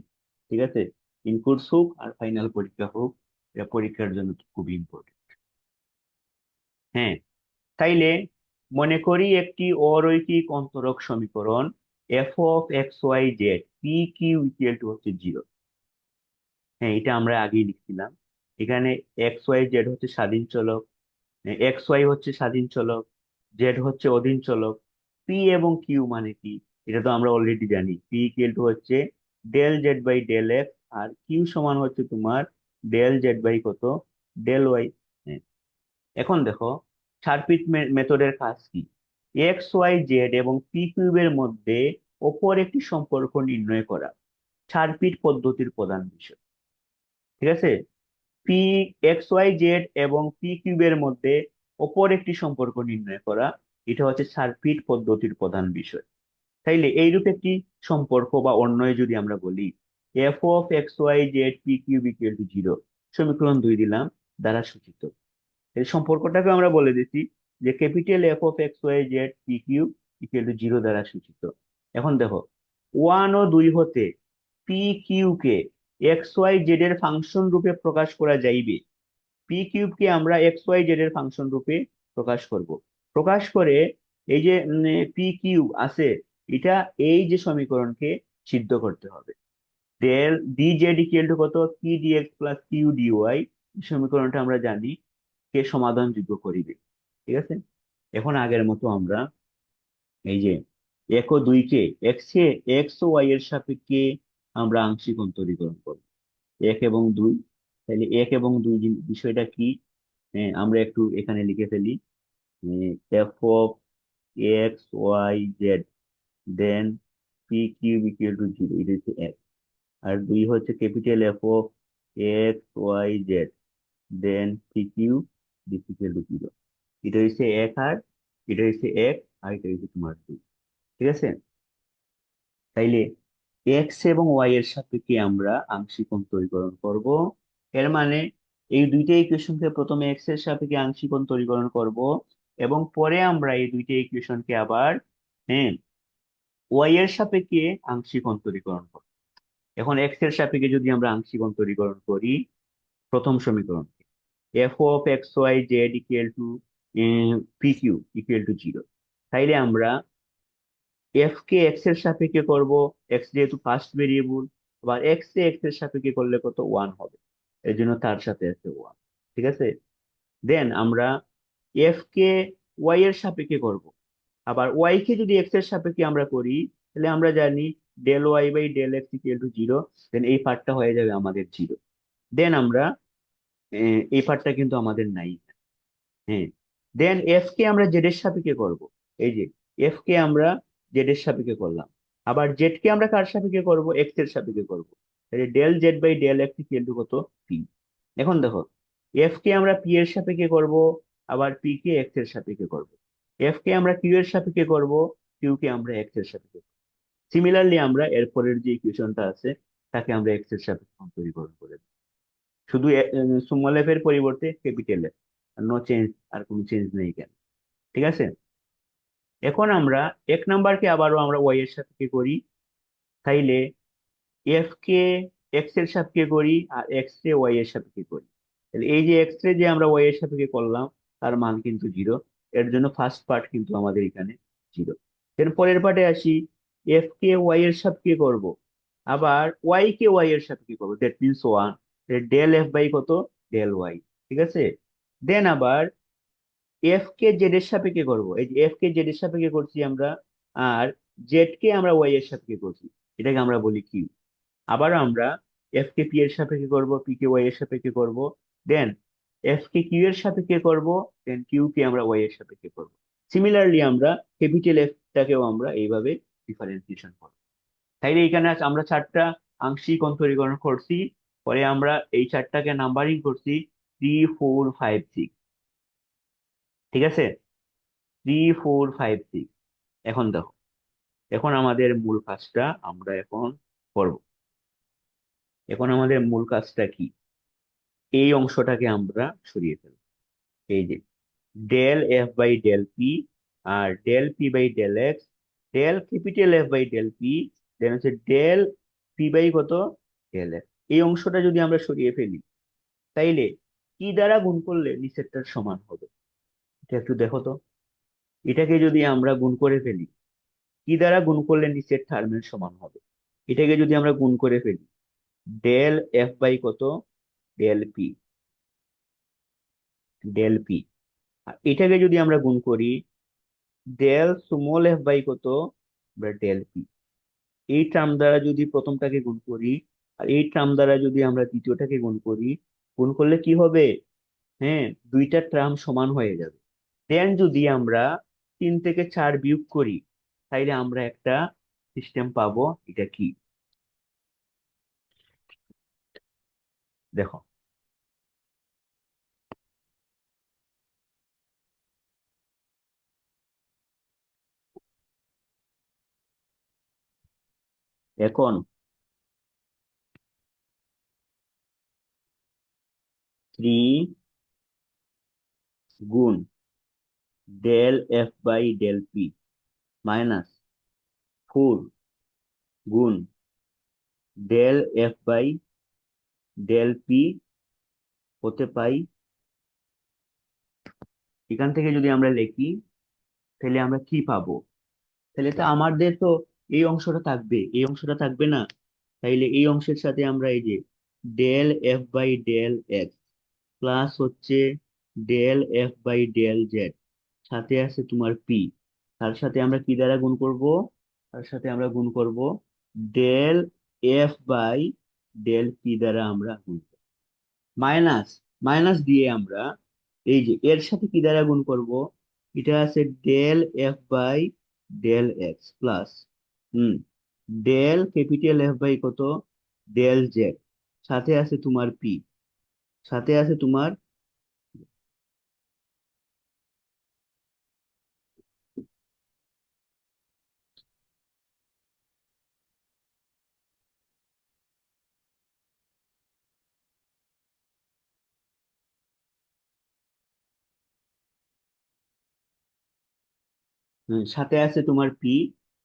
ঠিক আছে। ইনকোর্স হোক আর ফাইনাল পরীক্ষা হোক, এটা পরীক্ষার জন্য খুবই ইম্পর্টেন্ট। হ্যাঁ, তাইলে মনে করি একটি অরৈখিক অন্তরক সমীকরণ F of X Y Z P Q equal to হচ্ছে জিরো। হ্যাঁ, এটা আমরা আগেই লিখছিলাম। এখানে এক্স ওয়াই জেড হচ্ছে স্বাধীন চলক, এক্স ওয়াই হচ্ছে স্বাধীন চলক, জেড হচ্ছে অধীন চলক। পি এবং কিউ মানে কি, এটা তো আমরা অলরেডি জানি। পি ইকুয়াল টু হচ্ছে del Z by del X, আর কিউ সমান হচ্ছে তোমার ডেল জেড বাই কত, ডেল ওয়াই। এখন দেখো, সার্কিট মেথডের কাজ কি, এক্স ওয়াই জেড এবং পি কিউবের মধ্যে অপর একটি সম্পর্ক নির্ণয় করা সার্কিট পদ্ধতির প্রধান বিষয়, ঠিক আছে। পি, এক্স ওয়াই জেড এবং পি কিউবের মধ্যে অপর একটি সম্পর্ক নির্ণয় করা, এটা হচ্ছে সার্কিট পদ্ধতির প্রধান বিষয়। তাইলে এইরূপ একটি সম্পর্ক বা অন্যয় যদি আমরা বলি, F of X Y Z P cube equal to zero, সমীকরণ 2 দিলাম, দ্বারা সূচিত। এই সম্পর্কটাকে আমরা বলে দিচ্ছি যে capital F of X Y Z P Q equal to zero দ্বারা সূচিত। এখন দেখো, 1 ও 2 হতে পি কিউ কে এক্স ওয়াই জেড এর ফাংশন রূপে প্রকাশ করা যাইবে। পি কিউব কে আমরা এক্স ওয়াই জেড এর ফাংশন রূপে প্রকাশ করব। প্রকাশ করে এই যে পি কিউব আছে, এটা এই যে সমীকরণকে সিদ্ধ করতে হবে। Del D Z equal to কত, P dx plus Q DY, সমীকরণটা আমরা জানি কে সমাধানযোগ্য করিবে, ঠিক আছে। এখন আগের মতো আমরা এই যে 1 ও 2 কে এক্স ও ওয়াই এর সাপেক্ষে আমরা আংশিক অন্তরীকরণ করব, 1 এবং 2। তাহলে 1 এবং 2 বিষয়টা কি, আমরা একটু এখানে লিখে ফেলি। F of X Y Z, then P cube equal to zero, এটা হচ্ছে 1। আর 2 হচ্ছে capital F of X Y Z, then P cube equal to zero. এটা হচ্ছে 1, আর এটা হচ্ছে 1, আর এটা হচ্ছে তোমার 2, ঠিক আছে। তাইলে এক্স এবং ওয়াই এর সাপেক্ষে আমরা আংশিক অন্তরীকরণ করব। এর মানে এই দুইটা ইকুয়েশনকে প্রথমে এক্স এর সাপেক্ষে আংশিক অন্তরীকরণ করব, এবং পরে আমরা এই দুইটা ইকুয়েশনকে আবার, হ্যাঁ, ওয়াই এর সাপেক্ষে আংশিক অন্তরীকরণ করব। এখন এক্স এর সাপেক্ষে যদি আমরা আংশিক অন্তরীকরণ করি প্রথম সমীকরণ, F of X Y Z equal to P Q equal to zero, তাইলে আমরা এফ কে এক্স এর সাপেক্ষে করব, এক্স যেহেতু ফার্স্ট ভেরিয়েবল, আবার এক্স এ এক্স এর সাপেক্ষে করলে কত, 1 হবে। এর জন্য তার সাথে আছে 1, ঠিক আছে। দেন আমরা এফ কে ওয়াই এর সাপেক্ষে করব, আবার ওয়াই কে যদি এক্স এর সাপেক্ষে আমরা করি, তাহলে আমরা জানি del Y by del X equal to zero. Then এই পার্টটা হয়ে যাবে আমাদের জিরো। দেন আমরা এই পার্টটা কিন্তু আমাদের নাই। হ্যাঁ, দেন এফ কে আমরা জেড এর সাপেক্ষে করব। এই যে এফ কে আমরা জেড এর সাপেক্ষে করলাম, আবার জেড কে আমরা কার সাপেক্ষে করব, এক্স এর সাপেক্ষে করব। তাহলে del Z by del X equal to কত, পি। এখন দেখো, এফ কে আমরা পি এর সাপেক্ষে করব, আবার পি কে এক্স এর সাপেক্ষে করব। এফ কে আমরা কিউ এর সাপেক্ষে করব, কিউ কে আমরা এক্স এর সাপেক্ষে। সিমিলারলি আমরা এরপরের যে ইকুয়েশনটা আছে তাকে আমরা এক্স এর সাপেক্ষে অন্তরীকরণ করে দেব। শুধু স্মল এফ এর পরিবর্তে ক্যাপিটাল এফ, নো চেঞ্জ, আর কোনো চেঞ্জ নেই কেন। ঠিক আছে। এখন আমরা এক নাম্বারকে আবারও আমরা ওয়াই এর সাপেক্ষে করি। তাইলে এফ কে এক্স এর সাপেক্ষে করি আর এক্স কে ওয়াই এর সাপেক্ষে করি। তাহলে এই যে এক্স রে যে আমরা ওয়াই এর সাপেক্ষে করলাম তার মান কিন্তু জিরো। এর জন্য ফার্স্ট পার্ট কিন্তু আমাদের এখানে জিরো। এর পরের পার্টে আসি, এফ কে ওয়াই এর সাপেক্ষে করব, আবার ওয়াই কে ওয়াই এর সাপেক্ষে করবো, that means one. Del F by কত, ডেল ওয়াই। ঠিক আছে। দেন আবার এফ কে জেড এর সাপেক্ষে করব, এই যে এফ কে জেড এর সাপেক্ষে করছি আমরা, আর জেড কে আমরা ওয়াই এর সাপেক্ষে করছি, এটাকে আমরা বলি কিউ। আবার আমরা এফ কে পি এর সাপেক্ষে করব, পি কে ওয়াই এর সাপেক্ষে করব, দেন এফ কে কিউ এর সাপেক্ষে করব, দেন কিউ কে আমরা ওয়াই এর সাপেক্ষে করব। সিমিলারলি আমরা ক্যাপিটাল এফ টাকেও আমরা এইভাবে ডিফারেন্সিয়েশন করব। তাইলে এখানে আমরা চারটা আংশিক অন্তরীকরণ করছি। পরে আমরা এই চারটাকে নাম্বারিং করছি 3 4 5 6। ঠিক আছে। 3 4 5 6। এখন দেখো, এখন আমাদের মূল কাজটা আমরা এখন করব। এখন আমাদের মূল কাজটা কি, এই অংশটাকে আমরা সরিয়ে ফেলবো। এই যে del F by del P, আর del P by del X, del capital F by del P, then হচ্ছে ডেল পি বাই কত, ডেল এক্স। এই অংশটা যদি আমরা সরিয়ে ফেলি, তাইলে কি দ্বারা গুণ করলে নিচেরটার সমান হবে, এটা একটু দেখো তো। এটাকে যদি আমরা গুণ করে ফেলি, কি দ্বারা গুণ করলে নিচের টার্মের সমান হবে, এটাকে যদি আমরা গুণ করে ফেলি, ডেল এফ বাই কত, ডেল পি, ডেল পি। আর এটাকে যদি আমরা গুণ করি, ডেল স্মল এফ বাই কত, ডেল পি। এই টার্ম দ্বারা যদি প্রথমটাকে গুণ করি, আর এই টার্ম দ্বারা যদি আমরা দ্বিতীয়টাকে গুণ করি, গুণ করলে কি হবে, হ্যাঁ, দুইটা টার্ম সমান হয়ে যাবে। দেন যদি আমরা 3 থেকে 4 বিয়োগ করি, তাইলে আমরা একটা সিস্টেম পাবো। এটা কি, দেখো। এখন 3 গুণ del F by del P minus 4 গুণ del F by del P হতে পাই। এখান থেকে যদি আমরা লিখি, তাহলে আমরা কি পাবো, তাহলে তো আমাদের তো এই অংশটা থাকবে, এই অংশটা থাকবে না। তাইলে এই অংশের সাথে আমরা এই যে del F by del x plus হচ্ছে del F by del Z, সাথে আছে তোমার পি, তার সাথে আমরা কি দ্বারা গুণ করব, তার সাথে আমরা গুণ করব del F by del P দ্বারা আমরা গুণ করব। মাইনাস, মাইনাস দিয়ে আমরা এই যে এর সাথে কি দ্বারা গুণ করব, এটা আছে del F by del x plus hmm del capital F by কত, ডেল জেড, সাথে আছে তোমার পি, সাথে আছে তোমার সাথে আছে তোমার পি।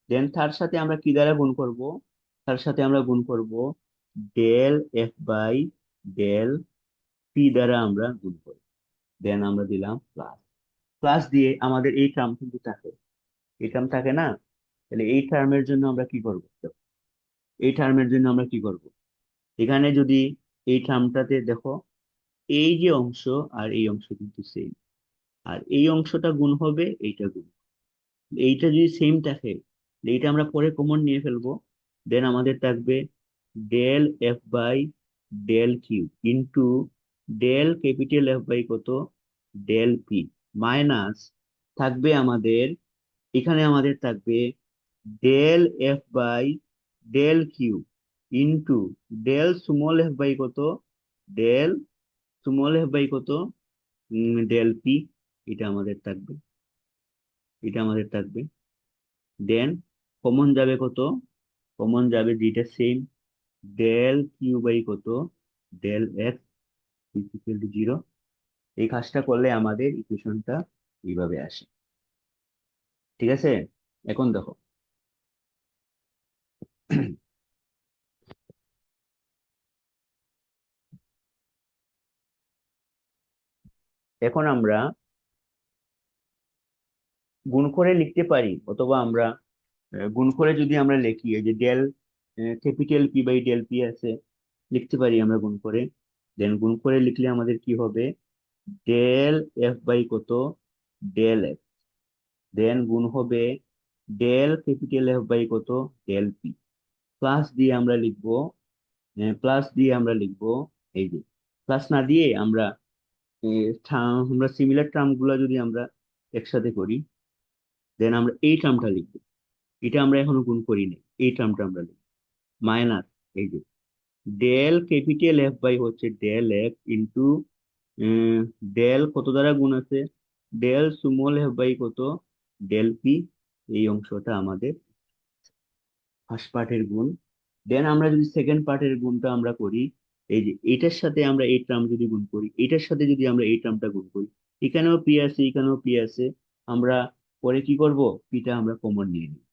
দেন তার সাথে আমরা কি দ্বারা গুণ করব, তার সাথে আমরা গুণ করব del F by del P দ্বারা আমরা গুণ করব। দেন আমরা দিলাম প্লাস, প্লাস দিয়ে আমাদের এই টার্ম কিন্তু থাকে, এই টার্ম থাকে না। তাহলে এই টার্মের জন্য আমরা কি করব, এই টার্মের জন্য আমরা কি করব, এখানে যদি এই টার্মটাতে দেখো, এই যে অংশ আর এই অংশ কিন্তু সেম, আর এই অংশটা গুণ হবে, এইটা গুণ, এইটা যদি সেম থাকে, এইটা আমরা পরে কমন নিয়ে ফেলবো। দেন আমাদের থাকবে del F by del Q into del capital F by কত, ডেল পি, মাইনাস থাকবে আমাদের, এখানে আমাদের থাকবে del F by del Q into del small F by কত, ডেল স্মল এফ বাই কত, ডেল পি। এটা আমাদের থাকবে, এটা আমাদের থাকবে। দেন কমন যাবে কত? কমন যাবে যেটা সেম, ডেল কিউ বাই কত, del X is equal to zero. এই কাজটা করলে আমাদের ইকুয়েশনটা এইভাবে আসে। ঠিক আছে, এখন দেখো এখন আমরা গুণ করে লিখতে পারি, অথবা আমরা গুণ করে যদি আমরা লিখি, এই যে del capital P by del P আছে, লিখতে পারি আমরা গুণ করে। দেন গুণ করে লিখলে আমাদের কি হবে, ডেল এফ বাই কত, ডেল এফ। দেন গুণ হবে ডেল ক্যাপিটাল এফ বাই কত, ডেল পি। প্লাস দিয়ে আমরা লিখবো, প্লাস দিয়ে আমরা লিখবো, এই যে প্লাস না দিয়ে আমরা আমরা সিমিলার টার্ম গুলা যদি আমরা একসাথে করি, দেন আমরা এই টার্মটা লিখবো। এটা আমরা এখনো গুণ করি নাই, এই টার্মটা আমরা লিখবো মাইনাস, এই যে ডেল ক্যাপিটাল এফ বাই হচ্ছে ডেল এফ ইন্টু ডেল কত দ্বারা গুণ আছে, ডেল স্মল এফ বাই কত, ডেল পি। এই অংশটা আমাদের ফার্স্ট পার্টের গুণ। দেন আমরা যদি সেকেন্ড পার্টের গুণটা আমরা করি, এই যে এটার সাথে আমরা এই টার্ম যদি গুণ করি, এটার সাথে যদি আমরা এই টার্মটা গুণ করি, এখানেও পি আছে, এখানেও পি আছে, আমরা পরে কি করব, পিটা আমরা কমন নিয়ে নিই।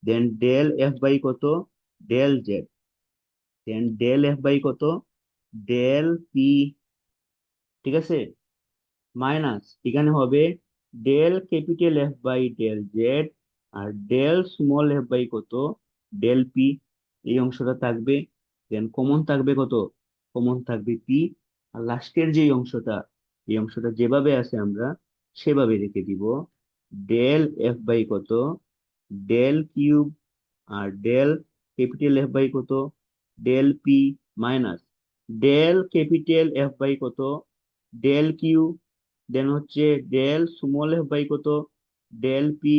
দেন ডেল এফ বাই কত, del Z. Then del F by কত, ডেল পি। ঠিক আছে, মাইনাস এখানে হবে del capital F by del Z, আর ডেল স্মল এফ বাই কত, ডেল পি। এই অংশটা থাকবে। দেন কমন থাকবে কত, কমন থাকবে পি। আর লাস্টের যে অংশটা, এই অংশটা যেভাবে আছে আমরা সেভাবে রেখে দিব, ডেল এফ বাই কত, ডেল কিউব, আর ডেল ক্যাপিটাল এফ বাই কত, del P, minus del capital F by কত, ডেল কিউ। দেন হচ্ছে ডেল স্মল এফ বাই কত, ডেল পি।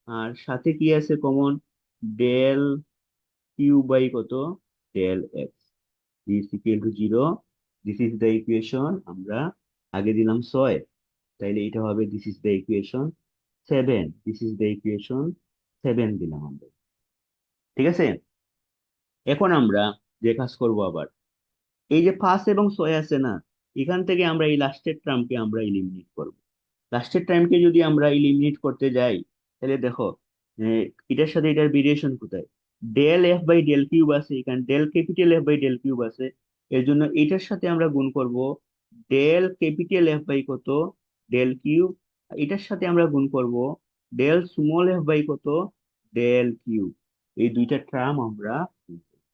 আর সাথে কি আছে কমন, ডেল কিউ বাই কত, del X is equal to zero. This is the equation. আমরা আগে দিলাম 6, তাইলে এটা হবে this is the equation 7। This is the equation 7 দিলাম আমরা। ঠিক আছে, এখন আমরা যে কাজ করব আবার, এই যে 5 এবং 6 আছে না, এখান থেকে আমরা এই লাস্টের টার্মকে আমরা ইলিমিনেট করব। লাস্টের টার্মকে যদি আমরা ইলিমিনেট করতে যাই, তাহলে দেখো এটার সাথে এটার ভেরিয়েশন কোথায়, del F by del cube আছে, এখানে del capital F by del cube আছে। এর জন্য এটার সাথে আমরা গুণ করব ডেল ক্যাপিটাল এফ বাই কত, ডেল কিউব। এটার সাথে আমরা গুণ করব ডেল স্মল এফ বাই কত, ডেল কিউব। এই দুইটা টার্ম আমরা গুণ করব।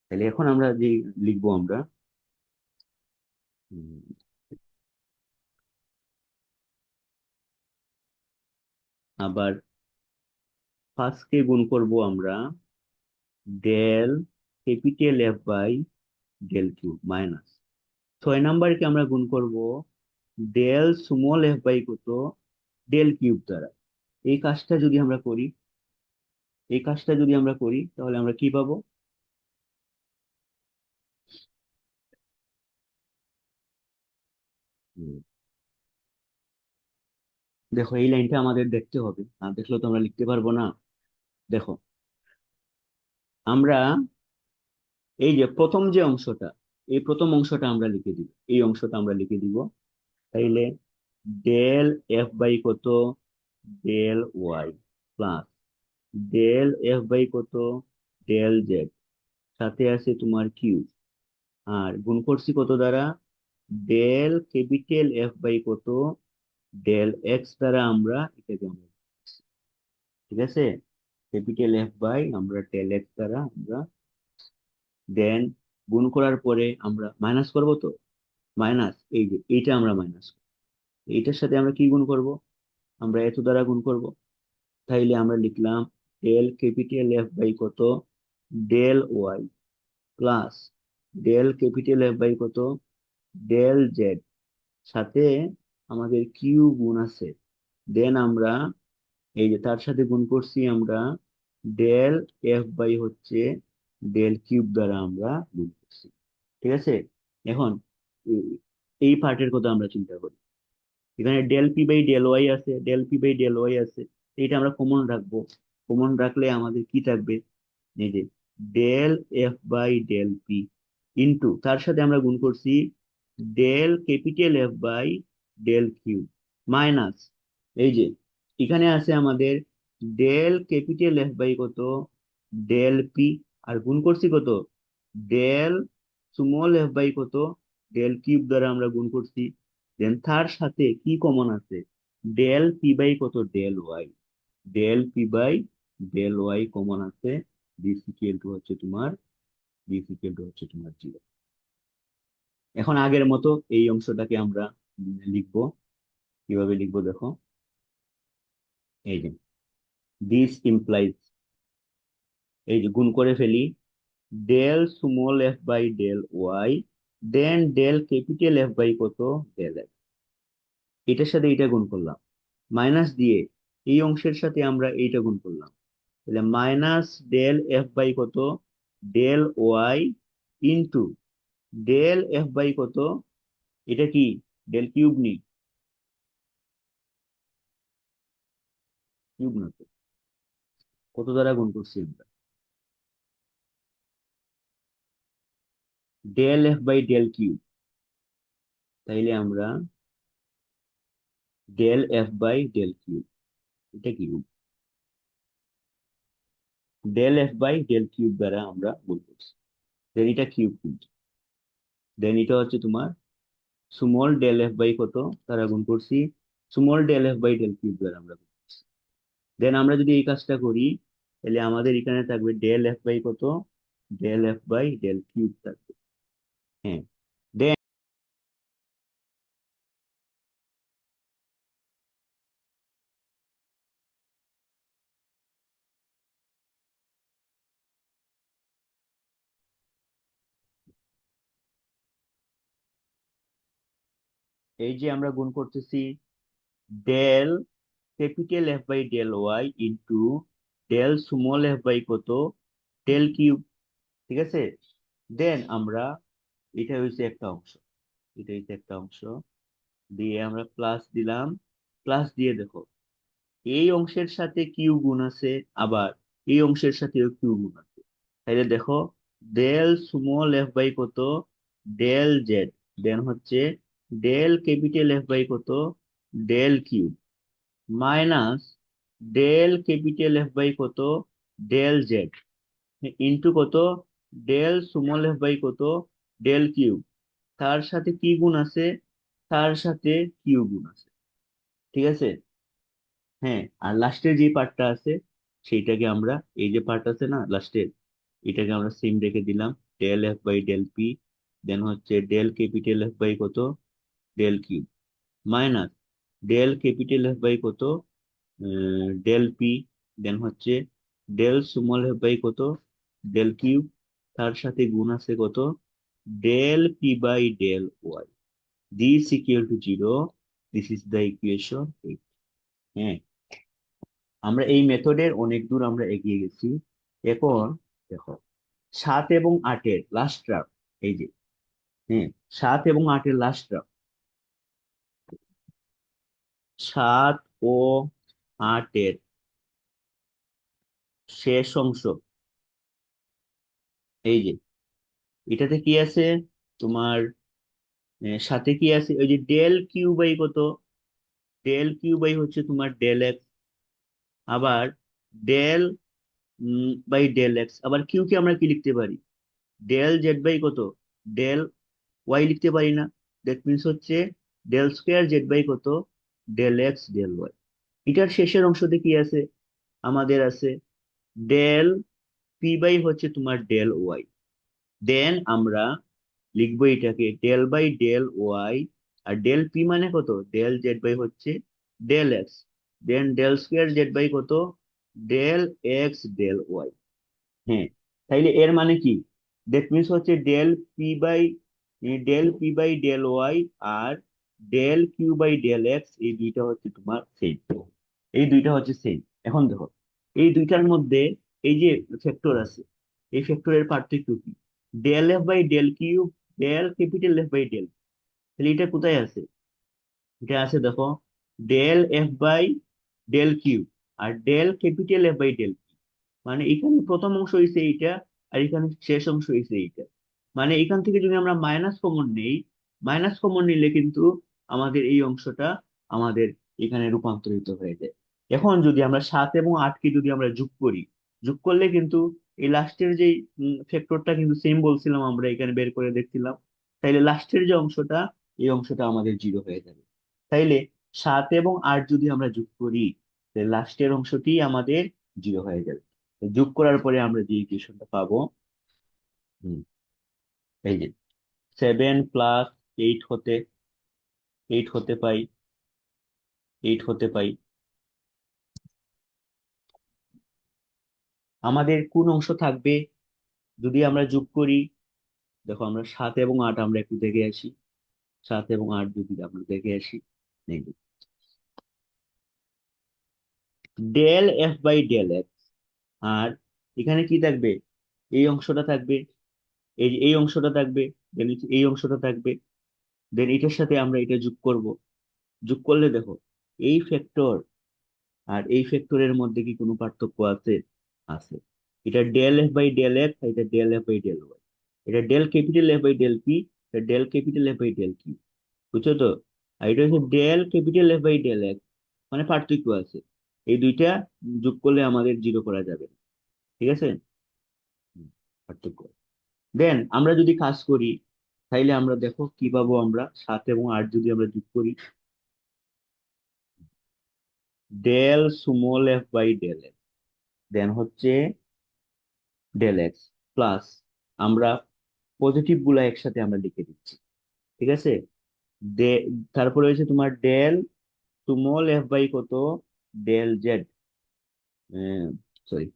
তাহলে এখন আমরা যে লিখবো আমরা, উম, আবার ফার্স্ট কে গুণ করব আমরা del capital F by del cube, minus 6 নাম্বারকে আমরা গুণ করব ডেল স্মল এফ বাই কত, ডেল কিউব দ্বারা। এই কাজটা যদি আমরা করি, এই কাজটা যদি আমরা করি, তাহলে আমরা কি পাবো, উম, দেখো এই লাইনটা আমাদের দেখতে হবে, না দেখলে তো আমরা লিখতে পারবো না। দেখো আমরা এই যে প্রথম যে অংশটা, এই প্রথম অংশটা আমরা লিখে দিব, এই অংশটা আমরা লিখে দিব। তাইলে ডেল এফ বাই কত, del Y, plus del F by কত, ডেল জেড, সাথে আছে তোমার কিউ। আর গুণ করছি কত দ্বারা, ডেল ক্যাপিটাল এফ বাই কত, ডেল এক্স দ্বারা আমরা এটাকে আমরা লিখছি। ঠিক আছে, ক্যাপিটাল এফ বাই আমরা ডেল এক্স দ্বারা আমরা, দেন গুণ করার পরে আমরা মাইনাস করব তো, মাইনাস এই যে এইটা আমরা মাইনাস, এইটার সাথে আমরা কি গুণ করব, আমরা এত দ্বারা গুণ করব। তাইলে আমরা লিখলাম ডেল ক্যাপিটাল এফ বাই কত, del Y, plus del capital F by কত, ডেল জেড, সাথে আমাদের কিউ গুণ আছে। দেন আমরা এই যে তার সাথে গুণ করছি আমরা ডেল এফ বাই হচ্ছে ডেল কিউব দ্বারা আমরা গুণ করছি। ঠিক আছে, এখন এই পার্টের কথা আমরা চিন্তা করি। এখানে del P by del Y আছে, del P by del Y আছে, এটা আমরা কমন রাখবো। কমন রাখলে আমাদের কি থাকবে, এই যে del F by del P into তার সাথে আমরা গুণ করছি del capital F by del Q minus, এই যে এখানে আছে আমাদের ডেল ক্যাপিটাল এফ বাই কত, ডেল পি, আর গুণ করছি কত, ডেল স্মল এফ বাই কত, ডেল কিউব দ্বারা আমরা গুণ করছি। দেন তার সাথে কি কমন আছে, ডেল পি বাই কত, del Y, del P by del Y common আছে। দিস ইকুয়াল টু হচ্ছে তোমার, দিস ইকুয়াল টু হচ্ছে তোমার 0। এখন আগের মতো এই অংশটাকে আমরা লিখবো। কিভাবে লিখবো দেখো, এই যে দিস ইমপ্লাইজ, এই যে গুণ করে ফেলি, del small F by del Y then del capital F by কত, ডেল এক্স, এটার সাথে এটা গুণ করলাম, মাইনাস দিয়ে এই অংশের সাথে আমরা এইটা গুণ করলাম, তাহলে মাইনাস ডেল এফ বাই কত, del Y into del F by কত, এটা কি ডেল কিউব নি, কিউব না তো, কত দ্বারা গুণ করছি আমরা, del F by del cube, তাইলে আমরা del F by del cube, এটা cube, del F by del cube দ্বারা আমরা গুণ করছি, দেন এটা কিউব কিন্তু, দেন এটা হচ্ছে তোমার স্মল ডেল এফ বাই কত দ্বারা গুণ করছি, small del F by del cube দ্বারা আমরা গুণ করছি। দেন আমরা যদি এই কাজটা করি, তাহলে আমাদের এখানে থাকবে ডেল এফ বাই কত, del F by del cube থাকবে। হ্যাঁ, দেন এই যে আমরা গুণ করতেছি del capital F by del Y into del small F by কত, ডেল কিউব, ঠিক আছে। দেন আমরা, এটা হচ্ছে একটা অংশ, এটা হচ্ছে একটা অংশ, দিয়ে আমরা প্লাস দিলাম, প্লাস দিয়ে দেখো এই অংশের সাথে কিউ গুণ আছে, আবার এই অংশের সাথেও কিউ গুণ আছে, তাহলে দেখো ডেল স্মল এফ বাই কত, ডেল জেড, দেন হচ্ছে ডেল ক্যাপিটাল এফ বাই কত, del cube minus del capital F by কত, ডেল জেড ইন্টু কত, ডেল স্মল এফ বাই কত, ডেল কিউব, তার সাথে কি গুণ আছে, তার সাথে কিউ গুণ আছে, ঠিক আছে। হ্যাঁ, আর লাস্টের যে পার্টটা আছে সেইটাকে আমরা, এই যে পার্ট আছে না লাস্টের, এটাকে আমরা সেম রেখে দিলাম, del F by del P, then হচ্ছে ডেল ক্যাপিটাল এফ বাই কত, del cube minus del capital F by কত, ডেল পি, দেন হচ্ছে ডেল স্মল এফ বাই কত, ডেল কিউব, তার সাথে গুণ আছে কত, del P by del Y, this equal to 0, this is the equation 8। হ্যাঁ, আমরা এই মেথডের অনেক দূর আমরা এগিয়ে গেছি। এখন দেখো 7 এবং 8-এর লাস্ট টার্ম, এই যে, হ্যাঁ, 7 এবং 8-এর লাস্ট টার্ম, 7 ও 8-এর শেষ অংশ, এই যে এটাতে কি আছে তোমার, সাথে কি আছে, ওই যে ডেল কিউ বাই কত, ডেল কিউ বাই হচ্ছে তোমার ডেল এক্স, আবার ডেল বাই ডেল এক্স, আবার কিউ কে আমরা কি লিখতে পারি, ডেল জেড বাই কত, ডেল ওয়াই লিখতে পারি না, দ্যাট মিনস হচ্ছে ডেল স্কোয়ার জেড বাই কত, ডেল এক্স ডেল ওয়াই। এটার শেষের অংশতে কি আছে, আমাদের আছে ডেল পি বাই হচ্ছে তোমার ডেল ওয়াই, দেন আমরা লিখবো এটাকে ডেল বাই ডেল ওয়াই, আর ডেল পি মানে কত, ডেল জেড বাই হচ্ছে del x, then del square Z by কত, ডেল এক্স ডেল ওয়াই। হ্যাঁ, তাইলে এর মানে কি, দ্যাট মিনস হচ্ছে del P by del Y আর del Q by del X, এই দুইটা হচ্ছে তোমার সেম, এই দুইটা হচ্ছে সেম। এখন দেখো এই দুইটার মধ্যে এই যে ফ্যাক্টর আছে, এই ফ্যাক্টরের পার্থক্য কি, del F by del cube, del capital F by del, তাহলে এটা কোথায় আছে, এটা আছে দেখো, del F by del Q, আর del capital F by del Q. মানে এখানে প্রথম অংশ হয়েছে এইটা, আর এখানে শেষ অংশ হয়েছে এইটা। মানে এখান থেকে যদি আমরা মাইনাস কমন নেই, মাইনাস কমন নিলে কিন্তু আমাদের এই অংশটা আমাদের এখানে রূপান্তরিত হয়ে যায়। এখন যদি আমরা 7 এবং 8 কে যদি আমরা যোগ করি, যোগ করলে কিন্তু এই লাস্টের যে ফ্যাক্টরটা কিন্তু সেম বলছিলাম, আমরা এখানে বের করে দেখছিলাম। তাইলে লাস্টের যে অংশটা, এই অংশটা আমাদের 0 হয়ে যাবে। তাইলে 7 এবং 8 যদি আমরা যোগ করি, লাস্টের অংশটি আমাদের 0 হয়ে যাবে। তো যোগ করার পরে আমরা যে ইকুয়েশনটা পাবো, হুম, এই যে 7 + 8 হতে, 8 হতে পাই, 8 হতে পাই, আমাদের কোন অংশ থাকবে যদি আমরা যোগ করি? দেখো, আমরা 7 এবং 8 আমরা একটু দেখে আসি। 7 এবং 8 যদি আমরা দেখে আসি, এই যে del F by del X, আর এখানে কি থাকবে? এই অংশটা থাকবে, এই যে এই অংশটা থাকবে, দেন এই অংশটা থাকবে, দেন এটার সাথে আমরা এটা যোগ করব। যোগ করলে দেখো, এই ফ্যাক্টর আর এই ফ্যাক্টরের মধ্যে কি কোনো পার্থক্য আছে? আছে। এটা del F by del X, এটা del F by del Y, এটা del capital F by del P, এটা del capital F by del Q. বুঝছো তো? আর এটা হচ্ছে del capital F by del X, মানে পার্থক্য আছে। এই দুইটা যোগ করলে আমাদের 0 করা যাবে না। ঠিক আছে? হুম, পার্থক্য। দেন আমরা যদি কাজ করি, তাইলে আমরা দেখো কি পাবো? আমরা 7 এবং 8 যদি আমরা যোগ করি, del small F by del x, then হচ্ছে ডেল এক্স প্লাস, আমরা পজিটিভ গুলা একসাথে আমরা লিখে দিচ্ছি। ঠিক আছে? দে- তারপরে হচ্ছে তোমার ডেল স্মল এফ বাই কত, ডেল জেড, সরি,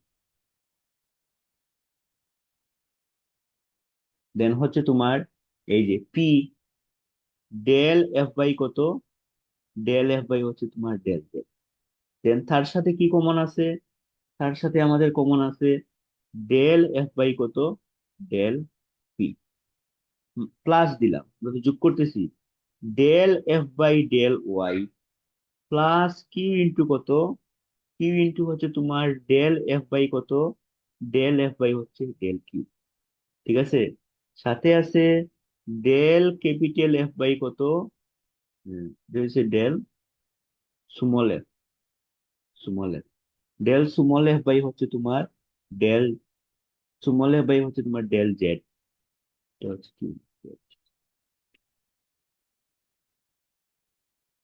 দেন হচ্ছে তোমার এই যে পি, ডেল এফ বাই কত, ডেল এফ বাই হচ্ছে তোমার ডেল জেড। দেন তার সাথে কি কমন আছে? তার সাথে আমাদের কমন আছে ডেল এফ বাই কত, ডেল পি। প্লাস দিলাম, আমরা তো যোগ করতেছি, del F by del Y plus Q into কত, কিউ ইন্টু হচ্ছে তোমার ডেল এফ বাই কত, ডেল এফ বাই হচ্ছে ডেল কিউ। ঠিক আছে? সাথে আছে ডেল ক্যাপিটাল এফ বাই কত, এটা হচ্ছে del small F, small F, del small F by হচ্ছে তোমার ডেল স্মল এফ বাই হচ্ছে তোমার ডেল জেড। এটা হচ্ছে কি,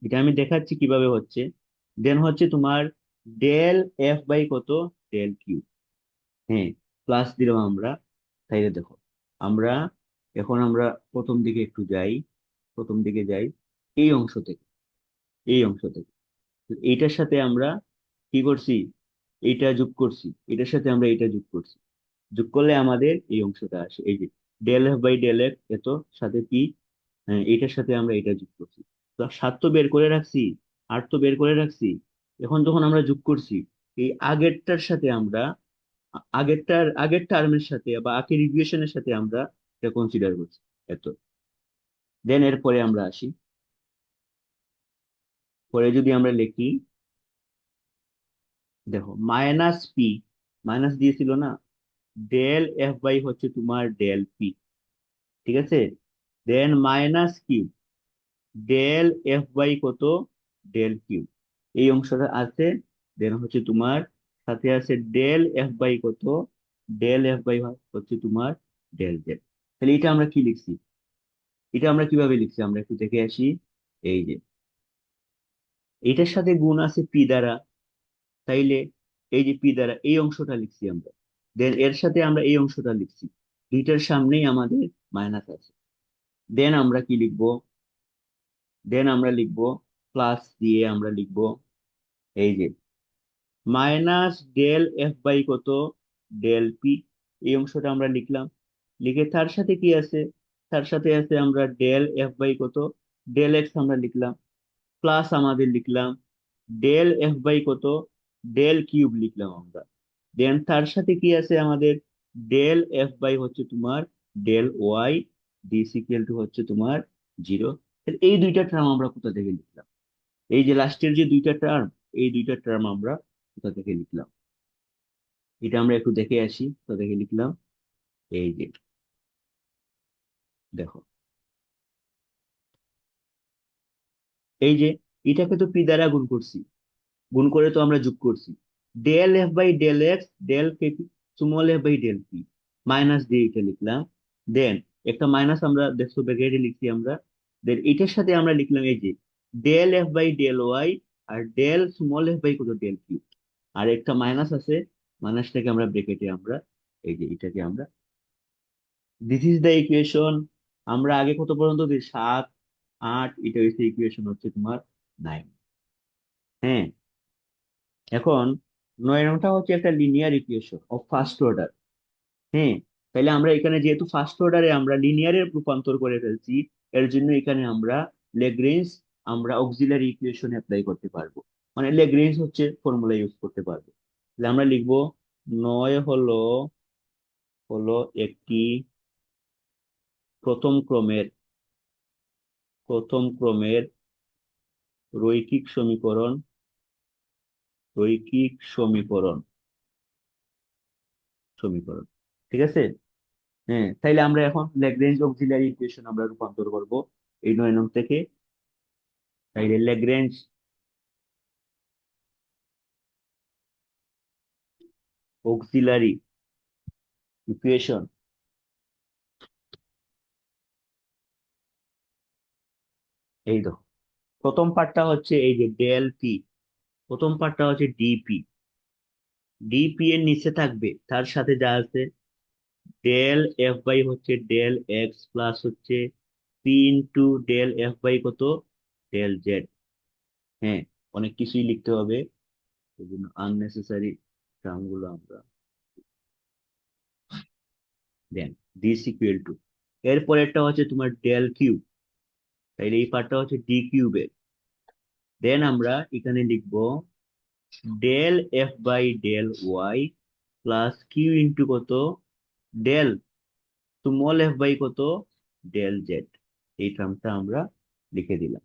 এটা আমি দেখাচ্ছি কিভাবে হচ্ছে। দেন হচ্ছে তোমার ডেল এফ বাই কত, ডেল কিউ। হ্যাঁ, প্লাস দিলাম আমরা। তাইলে দেখো, আমরা এখন আমরা প্রথম দিকে একটু যাই, প্রথম দিকে যাই, এই অংশ থেকে, এই অংশ থেকে এইটার সাথে আমরা কি করছি? এইটা যোগ করছি, এটার সাথে আমরা এটা যোগ করছি। যোগ করলে আমাদের এই অংশটা আসে, এই যে del F by del F এত, সাথে কি, হ্যাঁ, এটার সাথে আমরা এটা যোগ করছি। তো 7 তো বের করে রাখছি, 8 তো বের করে রাখছি। এখন যখন আমরা যোগ করছি, এই আগেরটার সাথে আমরা আগেরটার আগের টার্মের সাথে বা আগের ইকুয়েশনের সাথে আমরা এটা কনসিডার করছি, এত। দেন এরপরে আমরা আসি, পরে যদি আমরা লিখি, দেখো মাইনাস পি, মাইনাস দিয়েছিল না, ডেল এফ বাই হচ্ছে তোমার ডেল পি। ঠিক আছে? Then minus q, del F by কত, ডেল কিউ, এই অংশটা আছে। দেন হচ্ছে তোমার সাথে আছে ডেল এফ বাই কত, ডেল এফ বাই হচ্ছে তোমার ডেল জেড। তাহলে এটা আমরা কি লিখছি? এটা আমরা কিভাবে লিখছি আমরা একটু দেখে আসি। এই যে এটার সাথে গুণ আছে পি দ্বারা, তাইলে এই যে পি দ্বারা এই অংশটা লিখছি আমরা। দেন এর সাথে আমরা এই অংশটা লিখছি, দুইটার সামনেই আমাদের মাইনাস আছে। দেন আমরা কি লিখবো? দেন আমরা লিখবো প্লাস দিয়ে আমরা লিখবো এই যে মাইনাস ডেল এফ বাই কত, ডেল পি, এই অংশটা আমরা লিখলাম। লিখে তার সাথে কি আছে? তার সাথে আছে আমরা ডেল এফ বাই কত, ডেল এক্স আমরা লিখলাম, প্লাস আমাদের লিখলাম ডেল এফ বাই কত, ডেল কিউব লিখলাম আমরা। দেন তার সাথে কি আছে আমাদের? ডেল এফ বাই হচ্ছে তোমার del Y, this equal to হচ্ছে তোমার 0। এই দুইটা টার্ম আমরা কোথা থেকে লিখলাম? এই যে লাস্টের যে দুইটা টার্ম, এই দুইটা টার্ম আমরা কোথা থেকে লিখলাম, এটা আমরা একটু দেখে আসি। তো দেখে লিখলাম, এই যে দেখো, এই যে এটাকে তো পি দ্বারা গুণ করছি, গুণ করে তো আমরা যোগ করছি, del F by del X del কে, small F by del P, minus দিয়ে এটা লিখলাম। দেন একটা মাইনাস আমরা দেখছো ব্র্যাকেটে লিখছি আমরা। দেন এটার সাথে আমরা লিখলাম এই যে del F by del Y, আর ডেল স্মল এফ বাই কত ডেল কিউ, আর একটা মাইনাস আছে, মাইনাসটাকে আমরা ব্র্যাকেটে আমরা এই যে এটাকে আমরা, দিস ইজ দ্য ইকুয়েশন। আমরা আগে কত পর্যন্ত দিই, 7 8, এটা হচ্ছে ইকুয়েশন হচ্ছে তোমার 9। হ্যাঁ, এখন 9 নম্বরটা হচ্ছে একটা linear equation of first order. হ্যাঁ, তাহলে আমরা এখানে যেহেতু ফার্স্ট অর্ডারে আমরা লিনিয়ারে রূপান্তর করে ফেলছি, এর জন্য এখানে আমরা লেগ্রেঞ্জ, আমরা অক্সিলারি ইকুয়েশন অ্যাপ্লাই করতে পারবো, মানে লেগ্রেঞ্জ হচ্ছে ফর্মুলা ইউজ করতে পারবো। তাহলে আমরা লিখবো 9 হলো হলো একটি প্রথম ক্রমের, প্রথম ক্রমের রৈখিক সমীকরণ, রৈখিক সমীকরণ, সমীকরণ। ঠিক আছে। হ্যাঁ, তাইলে আমরা এখন ল্যাগ্রেঞ্জ অক্সিলারি ইকুয়েশন আমরা রূপান্তর করব এই 9 নং থেকে। তাইলে ল্যাগ্রেঞ্জ অক্সিলারি ইকুয়েশন, এই দেখো, প্রথম পার্টটা হচ্ছে এই যে ডেল পি, প্রথম পার্টটা হচ্ছে ডিপি, ডিপি এর নিচে থাকবে তার সাথে যা আছে, ডেল এফ বাই হচ্ছে ডেল এক্স প্লাস হচ্ছে P into del F by কত, ডেল জেড। হ্যাঁ, অনেক কিছুই লিখতে হবে, এই জন্য আননেসেসারি টার্ম গুলো আমরা দেন, দিস ইকুয়াল টু, এরপরেরটা হচ্ছে তোমার ডেল কিউব, তাইলে এই পার্টটা হচ্ছে ডি কিউবের। দেন আমরা এখানে লিখবো del F by del Y plus Q into কত, ডেল স্মল এফ বাই কত, ডেল জেড। এই টার্মটা আমরা লিখে দিলাম।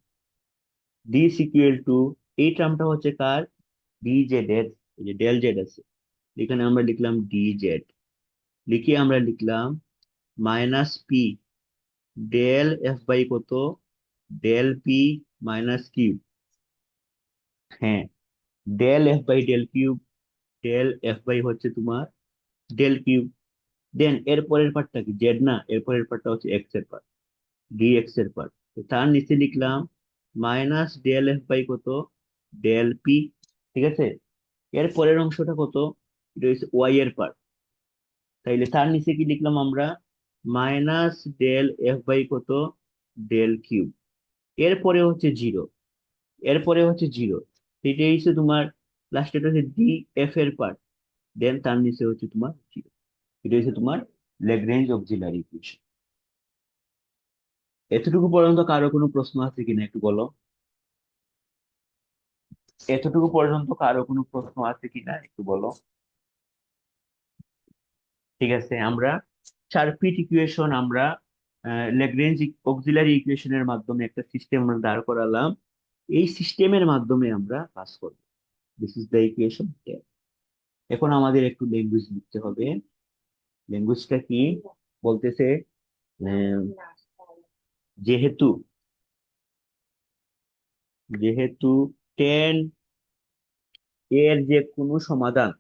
দিস ইকুয়াল টু, এই টার্মটা হচ্ছে কার, ডি জেড এর, এই যে ডেল জেড আছে, এখানে আমরা লিখলাম ডি জেড, লিখে আমরা লিখলাম minus p del F by কত, ডেল পি মাইনাস কিউ। হ্যাঁ, del F by del cube, del F by হচ্ছে তোমার ডেল কিউব। দেন এর পরের পার্টটা কি, জেড না, এর পরের পার্টটা হচ্ছে এক্স এর পার্ট, ডি এক্স এর পার্ট। তার নিচে লিখলাম মাইনাস ডেল এফ বাই কত, ডেল পি। ঠিক আছে, এর পরের অংশটা কত, এটা হচ্ছে ওয়াই এর পার্ট, তাইলে তার নিচে কি লিখলাম আমরা, মাইনাস ডেল এফ বাই কত, ডেল কিউব। এরপরে হচ্ছে জিরো, এরপরে হচ্ছে জিরো, সেটা হচ্ছে তোমার লাস্টেটা হচ্ছে ডি এফ এর পার্ট, দেন তার নিচে হচ্ছে তোমার জিরো। এটা হচ্ছে তোমার ল্যাগ্রেঞ্জ অক্সিলারি ইকুয়েশন। এতটুকু পর্যন্ত কারো কোনো প্রশ্ন আছে কিনা একটু বলো, এতটুকু পর্যন্ত কারো কোনো প্রশ্ন আছে কিনা একটু বলো। ঠিক আছে, আমরা সার্কিট ইকুয়েশন আমরা ল্যাগ্রেঞ্জ অক্সিলারি ইকুয়েশনের মাধ্যমে একটা সিস্টেম আমরা দাঁড় করালাম, এই সিস্টেমের মাধ্যমে আমরা কাজ করব। This is the equation. এখন আমাদের একটু ল্যাঙ্গুয়েজ লিখতে হবে। ল্যাঙ্গুয়েজটা কি বলতেছে, আহ, যেহেতু, যেহেতু টেন এর যে কোনো সমাধান,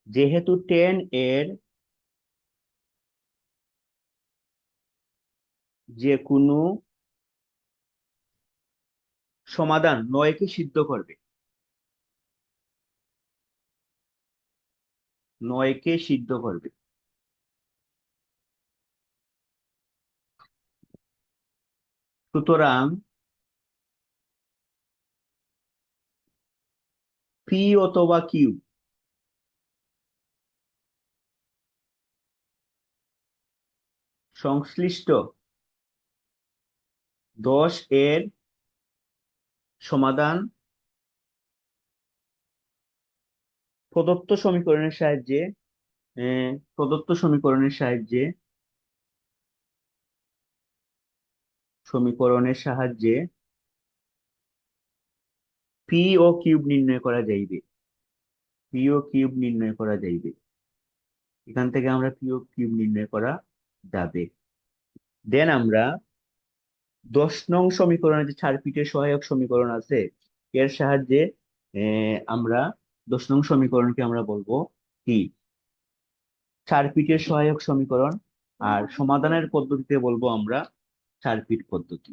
যেহেতু টেন এর যে কোনো সমাধান 9কে সিদ্ধ করবে, 9কে সিদ্ধ করবে, সুতরাং পি অথবা কিউ সংশ্লিষ্ট 10 এর সমাধান প্রদত্ত সমীকরণের সাহায্যে প্রদত্ত সমীকরণের সাহায্যে পি ও কিউব নির্ণয় করা যাইবে। পি ও কিউব নির্ণয় করা যাইবে, এখান থেকে আমরা পি ও কিউব নির্ণয় করা যাবে। দেন আমরা 10 নং সমীকরণে যে চারপিটের সহায়ক সমীকরণ আছে, এর সাহায্যে আমরা 10 নং সমীকরণকে আমরা বলবো কি চারপিটের সহায়ক সমীকরণ, আর সমাধানের পদ্ধতিতে বলবো আমরা চারপিট পদ্ধতি।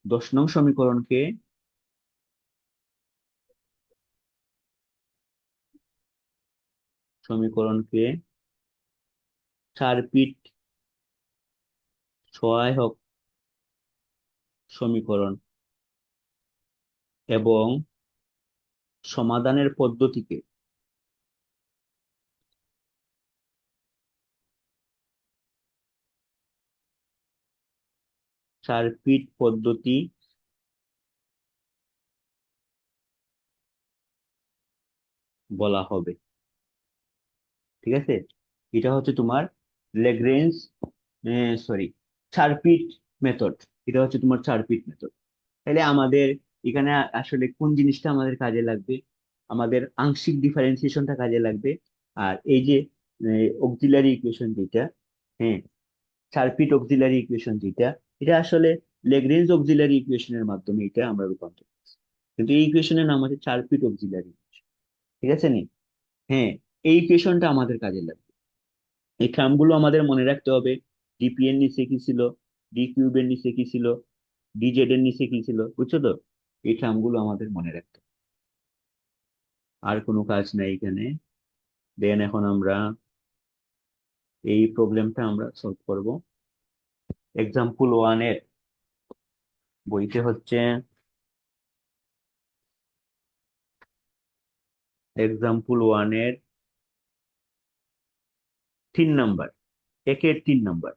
10 নং সমীকরণকে চারপিট সহায়ক সমীকরণ এবং সমাধানের পদ্ধতিকে চারপিট পদ্ধতি বলা হবে। ঠিক আছে, এটা হচ্ছে তোমার লেগ্রেঞ্জ সরি চারপিট মেথড। এটা হচ্ছে তোমার চারপিট মেথড। তাহলে আমাদের এখানে আসলে কোন জিনিসটা আমাদের কাজে লাগবে? আমাদের আংশিক ডিফারেন্সিয়েশনটা কাজে লাগবে। আর এই যে অক্সিলারি ইকুয়েশন যেটা, হ্যাঁ, সার্কিট অক্সিলারি ইকুয়েশন যেটা, এটা আসলে লেগ্রেঞ্জ অক্সিলারি ইকুয়েশনের মাধ্যমে এটা আমরা রূপান্তর করছি। কিন্তু এই ইকুয়েশনের নাম হচ্ছে সার্কিট অক্সিলারি। ঠিক আছে নি? হ্যাঁ, এই ইকুয়েশনটা আমাদের কাজে লাগবে। এই টার্মগুলো আমাদের মনে রাখতে হবে। ডিপি এর নিচে কি ছিল, ডি কিউব এর নিচে কি ছিল, ডি জেড এর নিচে কি ছিল, বুঝছো তো? এই টার্মগুলো আমাদের মনে রাখতে হবে। আর কোনো কাজ নাই এখানে। দেন এখন আমরা এই প্রবলেমটা আমরা সলভ করব। এক্সাম্পল 1 এর বইতে হচ্ছে এক্সাম্পল 1 এর 3 নাম্বার, 1 এর 3 number.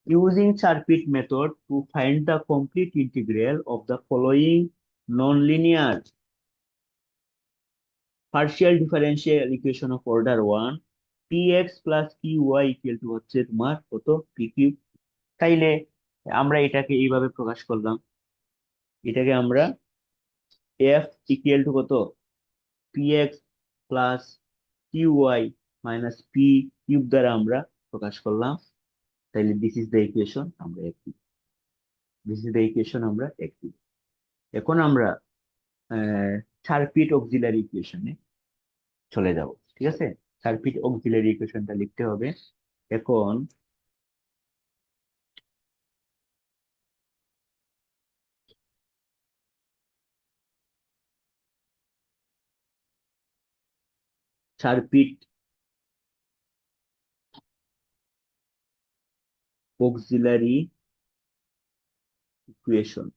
Using Charpit method to find the complete integral of the following non-linear partial differential equation of order 1, px plus qy equal to হচ্ছে তোমার কত, pq। তাইলে আমরা এটাকে এইভাবে প্রকাশ করলাম। এটাকে আমরা f ইকুয়াল টু কত, px plus qy minus p cube দ্বারা আমরা প্রকাশ করলাম। তাইলে দিস ইজ দ্য ইকুয়েশন আমরা একটি। এখন আমরা সার্কিট অক্সিলারি ইকুয়েশনে চলে যাব। ঠিক আছে, সার্কিট অক্সিলারি ইকুয়েশনটা লিখতে হবে। এখন সার্কিট অক্সিলারি ইকুয়েশন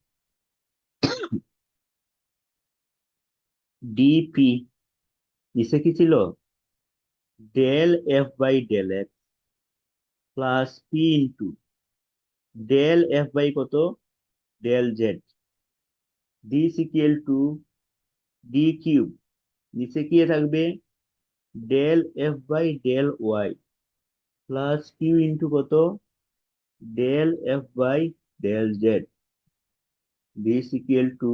ডিপি নিচে কি ছিল, del F by del x plus p into del F by কত, del Z, this equal to d cube, নিচে কি থাকবে, del F by del Y plus Q into কত, del F by del Z, this equal to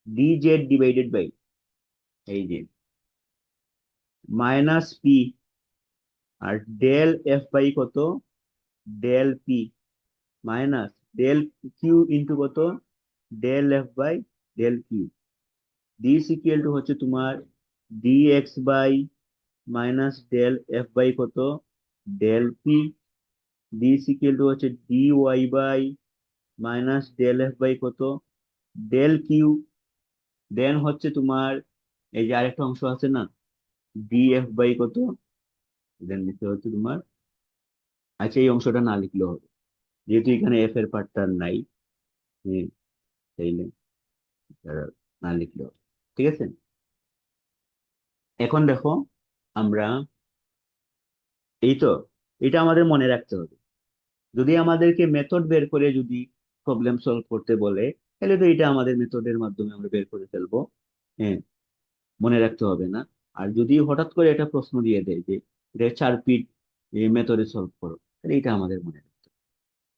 d z divided by এই যে minus p, আর del F by কত, del P minus del Q into কত, del F by del q, this equal to হচ্ছে তোমার d x by minus del F by কত, del p, this equal to হচ্ছে d y by minus del F by কত, del Q. Then হচ্ছে তোমার এই যে আরেকটা অংশ আছে না, ডি এফ বাই কত, দেন নিচে হচ্ছে তোমার, আচ্ছা এই অংশটা না লিখলেও হবে, যেহেতু এখানে এফ এর পার্টটা নাই। হ্যাঁ, তাইলে না লিখলেও হবে। ঠিক আছে। এখন দেখো আমরা এই তো, এটা আমাদের মনে রাখতে হবে। যদি আমাদেরকে মেথড বের করে যদি প্রবলেম সলভ করতে বলে, তাহলে তো এটা আমাদের মেথডের মাধ্যমে আমরা বের করে ফেলবো। হ্যাঁ, মনে রাখতে হবে না। আর যদি হঠাৎ করে এটা প্রশ্ন দিয়ে দেয় যে এটা 4 ফিট মেথডে সলভ করো, তাহলে এটা আমাদের মনে রাখতে হবে।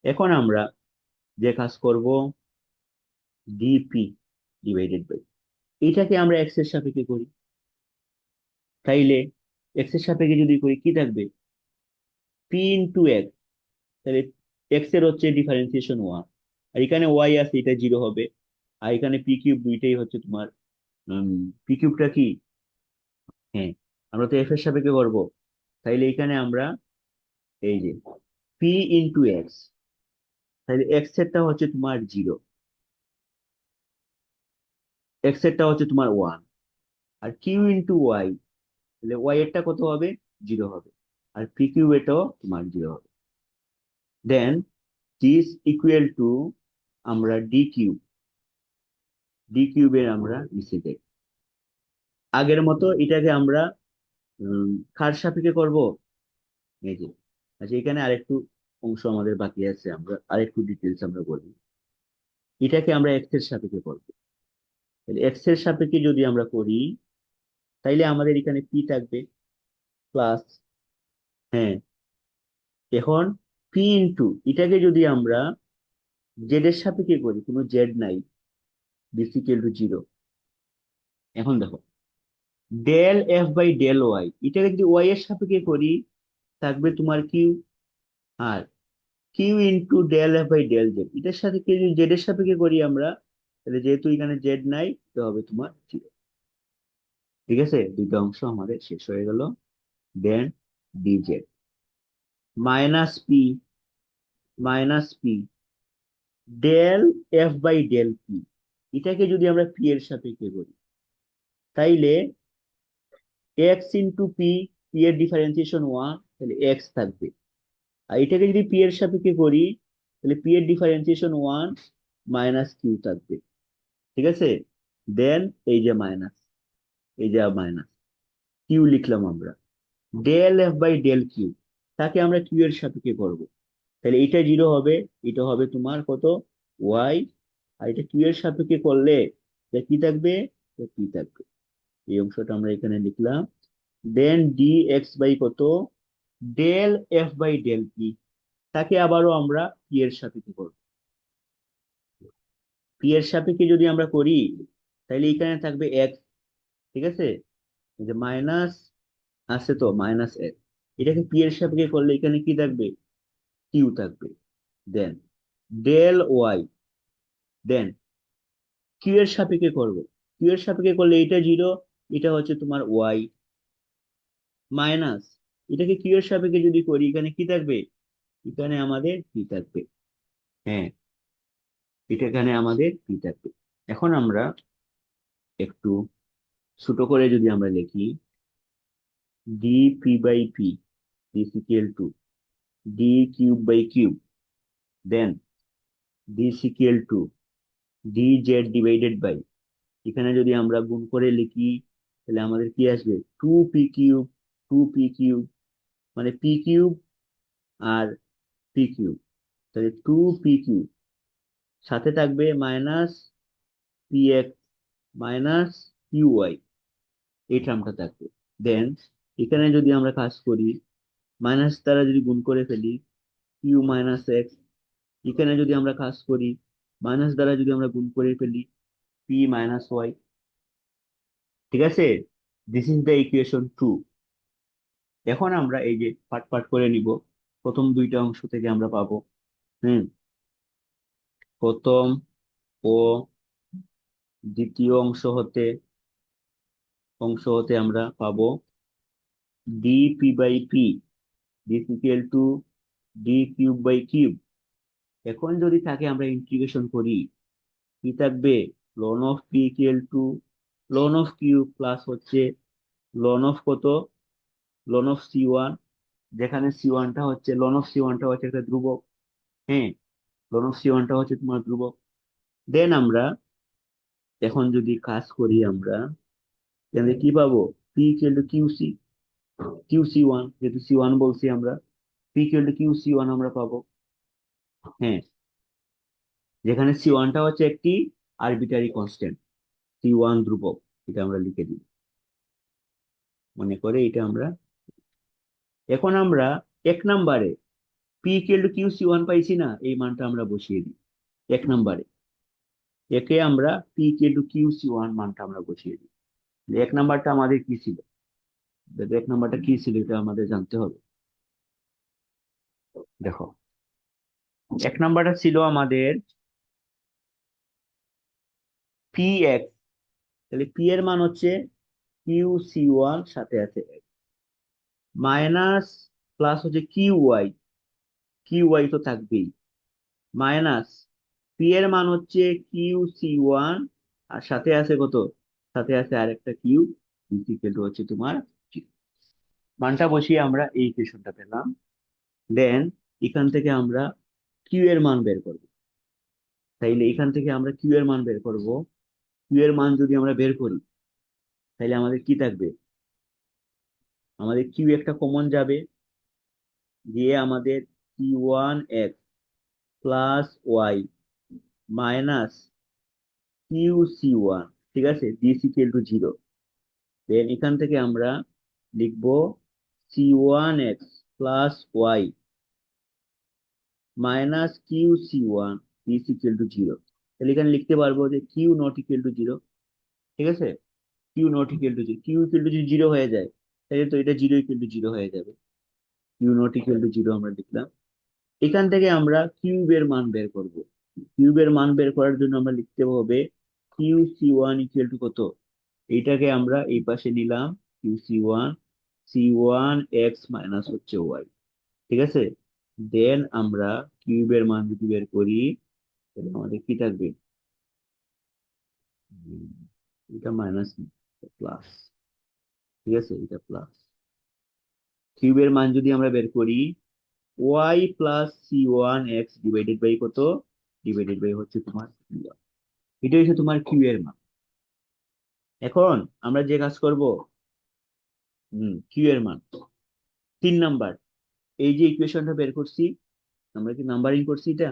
এখন আমরা যে কাজ করব, ডিপি ডিভাইডেড বাই, এইটাকে আমরা এক্স এর সাপেক্ষে করি। তাইলে এক্স এর সাপেক্ষে যদি করি কি থাকবে, পি ইন্টু এক্স। তাহলে এক্স এর হচ্ছে ডিফারেন্সিয়েশন 1, আর এখানে ওয়াই আছে, এটা 0 হবে। আর এখানে পি কিউব দুইটাই হচ্ছে তোমার, পি কিউবটা কি, হ্যাঁ, আমরা তো এফ এর সাপেক্ষে করবো। তাইলে এখানে আমরা এই যে পি ইন্টু এক্স, তাহলে এক্স এরটা হচ্ছে তোমার 0, এক্স এরটা হচ্ছে তোমার 1। আর কিউ ইন্টু ওয়াই, তাহলে ওয়াই এরটা কত হবে, 0 হবে। আর পি কিউব এটাও তোমার 0 হবে। দেন দিস ইকুয়াল টু, আমরা ডি কিউব, ডি কিউবের আমরা নিচে যাই। আগের মতো এটাকে আমরা কার সাপেক্ষে করব, এই যে, আচ্ছা এখানে আরেকটু অংশ আমাদের বাকি আছে, আমরা আরেকটু ডিটেলস আমরা বলি। এটাকে আমরা এক্স এর সাপেক্ষে করবো। তাহলে এক্স এর সাপেক্ষে যদি আমরা করি, তাইলে আমাদের এখানে পি থাকবে প্লাস, হ্যাঁ, এখন পি ইন্টু এটাকে যদি আমরা জেড এর সাপেক্ষে করি, কোনো জেড নাই, বিসিকেল টু 0। এখন দেখো del F by del y, এটাকে যদি ওয়াই এর সাপেক্ষে করি, থাকবে তোমার কিউ। আর q into del F by del z, এটার সাথে যদি জেড এর সাপেক্ষে করি আমরা, তাহলে যেহেতু এখানে জেড নাই, তো হবে তোমার 0। ঠিক আছে, দুইটা অংশ আমাদের শেষ হয়ে গেল। Then d z minus p, minus p del F by del p, এটাকে যদি আমরা পি এর সাপেক্ষে করি, তাইলে এক্স ইন্টু পি, পি এর ডিফারেন্সিয়েশন 1, তাহলে এক্স থাকবে। আর এটাকে যদি পি এর সাপেক্ষে করি, তাহলে পি এর ডিফারেন্সিয়েশন 1 মাইনাস কিউ থাকবে। ঠিক আছে, দেন এই যে মাইনাস, এই যে মাইনাস কিউ লিখলাম আমরা। Del F by del q, তাকে আমরা কিউ এর সাপেক্ষে করব। তাহলে এটা 0 হবে, এটা হবে তোমার কত, ওয়াই। আর এটা কিউ এর সাপেক্ষে করলে এটা কি থাকবে, পি থাকবে। এই অংশটা আমরা এখানে লিখলাম। দেন ডি এক্স বাই কত, del F by del p, তাকে আবারও আমরা পি এর সাপেক্ষে করব। পি এর সাপেক্ষে যদি আমরা করি, তাহলে এখানে থাকবে এক্স। ঠিক আছে, এই যে মাইনাস আছে তো, মাইনাস এক্স, এটাকে পি এর সাপেক্ষে করলে এখানে কি থাকবে, কিউ থাকবে। দেন ডেল ওয়াই, দেন কিউ এর সাপেক্ষে করবো। কিউ এর সাপেক্ষে করলে এটা 0, এটা হচ্ছে তোমার ওয়াই, মাইনাস এটাকে কিউ এর সাপেক্ষে যদি করি, এখানে কি থাকবে, এখানে আমাদের পি থাকবে। হ্যাঁ, এটা এখানে আমাদের পি থাকবে। এখন আমরা একটু ছোট করে যদি আমরা লিখি, d p by p is equal to d q by q, then d equal to d z divided by, এখানে যদি আমরা গুণ করে লিখি, তাহলে আমাদের কি আসবে, 2p কিউব, 2p কিউব, মানে পি কিউব আর পি কিউব। তাহলে 2p কিউব, সাথে থাকবে minus p x minus q y, এই টার্মটা থাকবে। দেন এখানে যদি আমরা কাজ করি, মাইনাস দ্বারা যদি গুণ করে ফেলি, কিউ মাইনাস এক্স, এখানে যদি আমরা কাজ করি, মাইনাস দ্বারা যদি আমরা গুণ করে ফেলি, পি মাইনাস ওয়াই। ঠিক আছে, দিস ইজ দ্য ইকুয়েশন 2। এখন আমরা এই যে পার্ট পার্ট করে নিব, প্রথম দুইটা অংশ থেকে আমরা পাবো। হুম, প্রথম ও দ্বিতীয় অংশ হতে আমরা পাবো d p by p, this equal to d q by q. এখন যদি তাকে আমরা ইন্টিগ্রেশন করি, কি থাকবে, ln of p equal to ln of q plus হচ্ছে লন অফ কত, লন অফ সি 1, যেখানে সি 1টা হচ্ছে, লন অফ সি 1টা হচ্ছে একটা ধ্রুবক। হ্যাঁ, লন অফ সি 1টা হচ্ছে তোমার ধ্রুবক। দেন আমরা এখন যদি কাজ করি আমরা, তাহলে কি পাবো? P equal two QC, QC one, যেহেতু সি ওয়ান বলছি আমরা, p equal two QC one আমরা পাবো। হ্যাঁ, যেখানে সি ওয়ানটা হচ্ছে একটি আরবিটারি কনস্ট্যান্ট, সি ওয়ান ধ্রুবক, এটা আমরা লিখে দিই, মনে করে এটা আমরা। এখন আমরা এক নাম্বারে p equal to q c one পাইছি না, এই মানটা আমরা বসিয়ে দিই এক নাম্বারে। একে আমরা p equal to q c one মানটা আমরা বসিয়ে দিই। এক নাম্বারটা আমাদের কি ছিল? এক নাম্বারটা কি ছিল এটা আমাদের জানতে হবে। দেখো, এক নাম্বারটা ছিল আমাদের পি এক্স, তাহলে পি এর মান হচ্ছে কিউ সি ওয়ান সাথে আছে মাইনাস, প্লাস হচ্ছে কিউ ওয়াই, কিউ ওয়াই তো থাকবেই, মাইনাস পি এর মান হচ্ছে কিউ সি ওয়ান, আর সাথে আছে কত? সাথে আছে আরেকটা কিউ, ইকুয়াল টু হচ্ছে তোমার Q। মানটা বসিয়ে আমরা এই ইকুয়েশনটা পেলাম। দেন এখান থেকে আমরা কিউ এর মান বের করব। তাইলে এখান থেকে আমরা কিউ এর মান বের করব। কিউ এর মান যদি আমরা বের করি, তাহলে আমাদের কি থাকবে? আমাদের কিউ একটা কমন যাবে, দিয়ে আমাদের q one x plus y minus q c one, ঠিক আছে, this equal to zero. Then এখান থেকে আমরা লিখবো c one x plus y minus q c one is equal to zero. তাহলে এখানে লিখতে পারবো যে q not equal to zero, ঠিক আছে, q not equal to zero, q equal to যদি জিরো হয়ে যায়, তাহলে তো এটা জিরো ইকুয়াল টু জিরো হয়ে যাবে। Q not equal to zero আমরা লিখলাম। এখান থেকে আমরা কিউবের মান বের করব। কিউবের মান বের করার জন্য আমরা লিখতে হবে q c one equal to কত? এইটাকে আমরা এই পাশে নিলাম, q c one, c one x minus হচ্ছে ওয়াই, ঠিক আছে। দেন আমরা কিউবের মান যদি বের করি, তাহলে আমাদের কি থাকবে? উম, এটা মাইনাস, প্লাস, ঠিক আছে, এটা প্লাস। কিউবের মান যদি আমরা বের করি, y plus c one x divided by কত? ডিভাইডেড বাই হচ্ছে তোমার C1। এটা হচ্ছে তোমার কিউ এর মান। এখন আমরা যে কাজ করব, কিউ এর মান 3 নাম্বার, এই যে ইকুয়েশনটা বের করছি, আমরা কি নাম্বারিং করছি এটা?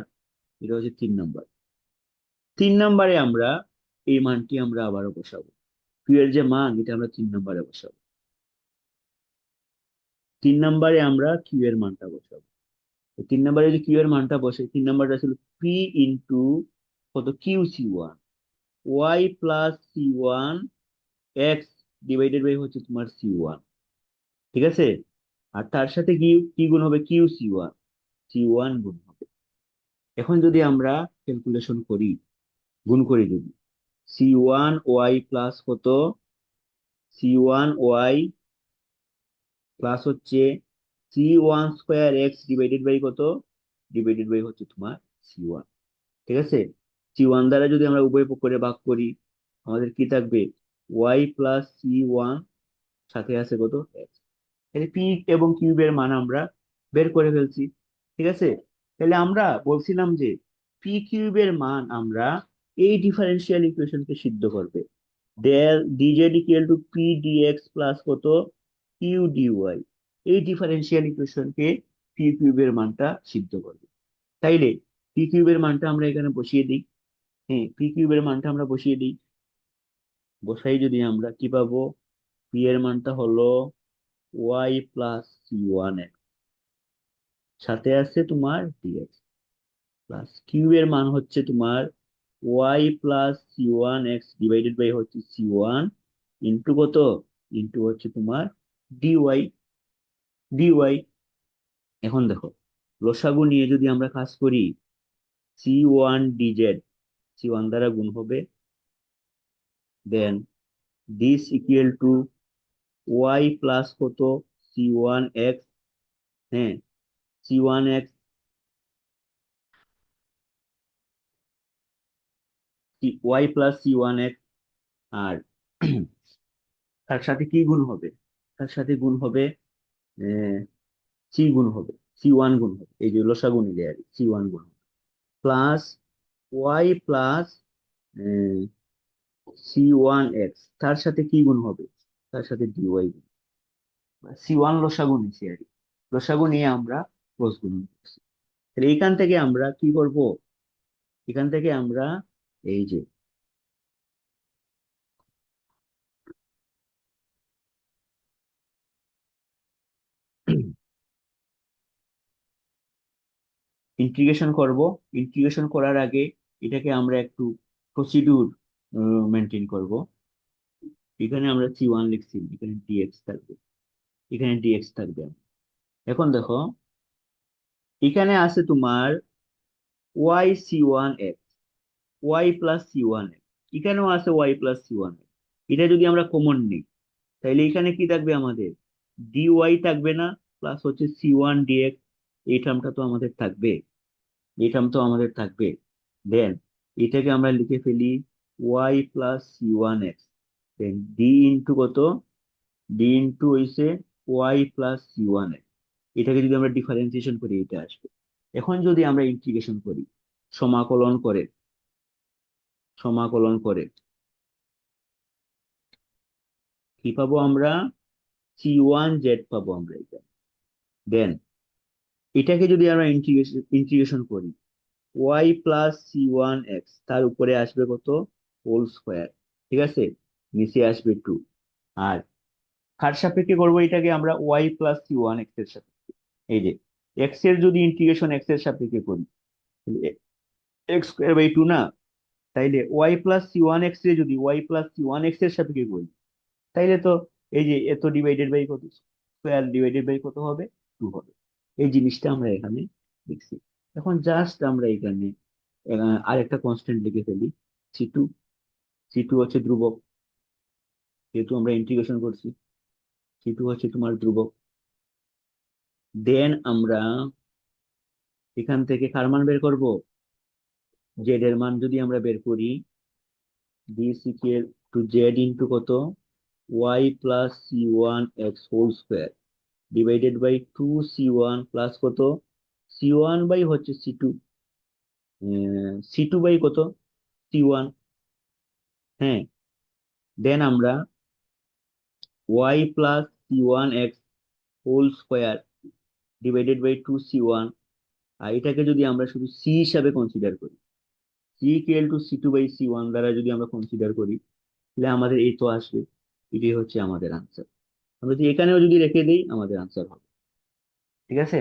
এটা হচ্ছে 3 নাম্বার। 3 নাম্বারে আমরা এই মানটি আমরা আবারও বসাবো। কিউ এর যে মান, এটা আমরা 3 নাম্বারে বসাবো। 3 নাম্বারে আমরা কিউ এর মানটা বসাবো। 3 নাম্বারে যদি কিউ এর মানটা বসে, 3 নাম্বারটা ছিল পি ইন্টু কত? Q c one, y plus c one x divided by হচ্ছে তোমার সি ওয়ান, ঠিক আছে। আর তার সাথে কি কি গুণ হবে? Q c one, c one গুণ হবে। এখন যদি আমরা ক্যালকুলেশন করি, গুণ করি যদি, সি ওয়ান ওয়াই প্লাস কত? সি ওয়ান ওয়াই প্লাস হচ্ছে c one square x divided by কত? ডিভাইডেড বাই হচ্ছে তোমার সি ওয়ান, ঠিক আছে। সি ওয়ান দ্বারা যদি আমরা উভয় পক্ষে ভাগ করি, আমাদের কি থাকবে? ওয়াই প্লাস সি ওয়ান, সাথে আছে কত? এক্স। তাহলে পি এবং কিউবের মান আমরা বের করে ফেলছি, ঠিক আছে। তাহলে আমরা বলছিলাম যে পি কিউবের মান আমরা এই ডিফারেন্সিয়াল ইকুয়েশনকে সিদ্ধ করবে। Del d z equal to p dx plus কত? কিউ ডিওয়াই, এই ডিফারেন্সিয়াল ইকুয়েশনকে পি কিউবের মানটা সিদ্ধ করবে। তাইলে পি কিউবের মানটা আমরা এখানে বসিয়ে দিই। হ্যাঁ, পি কিউবের মানটা আমরা বসিয়ে দিই। বসাই যদি আমরা কি পাবো? পি এর মানটা হলো y plus c one x, সাথে আছে তোমার ডিএক্স, প্লাস কিউ এর মান হচ্ছে তোমার y plus c one x divided by হচ্ছে সি ওয়ান ইন্টু কত? ইন্টু হচ্ছে তোমার ডিওয়াই, ডিওয়াই। এখন দেখো, লসাগু নিয়ে যদি আমরা কাজ করি, c one d z c one দ্বারা গুণ হবে, then this equal to y plus কত? সি ওয়ান এক্স, হ্যাঁ, c one x, y plus c one x, আর তার সাথে কি গুণ হবে? তার সাথে গুণ হবে সি গুণ হবে, সি ওয়ান গুণ হবে, এই যে লসাগু নিলে আর সি ওয়ান গুণ হবে, প্লাস ওয়াই প্লাস C1x তার সাথে কি গুণ হবে? তার সাথে ডিওয়াই গুণ। C1 লসাগু নিছি আর কি। লসাগু নিয়ে আমরা ক্রস গুণন করছি। তাহলে এখান থেকে আমরা কি করব? এখান থেকে আমরা এই যে ইন্টিগ্রেশন করব। ইন্টিগ্রেশন করার আগে এটাকে আমরা একটু প্রসিডিউর মেনটেন করব। এখানে আমরা C1 লিখছি, এখানে ডিএক্স থাকবে, এখানে ডিএক্স থাকবে। এখন দেখো, এখানে আছে তোমার y C1x, y+C1x, এখানেও আছে y+C1x। এটা যদি আমরা কমন নিই, তাহলে এখানে কি থাকবে আমাদের? ডিওয়াই থাকবে না, প্লাস হচ্ছে C1 dx, এই টার্মটা তো আমাদের থাকবে, এই টার্ম তো আমাদের থাকবে। দেন এটাকে আমরা লিখে ফেলি y+C1x, দেন ডি ইন্টু কত? ডি ইন্টু হইছে y+C1x। এটাকে যদি আমরা ডিফারেন্সিয়েশন করি এটা আসবে। এখন যদি আমরা ইন্টিগ্রেশন করি, সমাকলন করে, সমাকলন করে কি পাবো আমরা? C1z পাবো আমরা এটা। দেন এটাকে যদি আমরা ইন্টিগ্রেশন করি, y+C1x, তার উপরে আসবে কত? Whole square. ঠিক আছে, নিচে আসবে 2। আর কার সাপেক্ষে করবো এটাকে আমরা? y+C1x এর সাপেক্ষে। এই যে এক্স এর যদি ইন্টিগ্রেশন এক্স এর সাপেক্ষে করি, x² বাই 2 না? তাইলে y+C1x এ যদি y+C1x এর সাপেক্ষে করি, তাইলে তো এই যে এত ডিভাইডেড বাই কত, স্কোয়ার ডিভাইডেড বাই কত হবে? 2 হবে। এই জিনিসটা আমরা এখানে লিখছি। এখন জাস্ট আমরা এখানে আরেকটা কনস্ট্যান্ট লিখে ফেলি, C2। C2 হচ্ছে ধ্রুবক, যেহেতু আমরা ইন্টিগ্রেশন করছি। C2 হচ্ছে তোমার ধ্রুবক। দেন আমরা এখান থেকে কার মান বের করব? জেড এর মান যদি আমরা বের করি, d ইন্টু কত? y+C1x whole square divided by 2C1 plus কত? C1 বাই হচ্ছে C2, C2 বাই কত? C1। হ্যাঁ, দেন আমরা y+C1x whole square divided by 2C1। আর এটাকে যদি আমরা শুধু c হিসাবে কনসিডার করি, c=C2/C1 দ্বারা যদি আমরা কনসিডার করি, তাহলে আমাদের এই তো আসবে। এটাই হচ্ছে আমাদের আনসার। আমরা যদি এখানেও যদি রেখে দিই, আমাদের আনসার হবে। ঠিক আছে,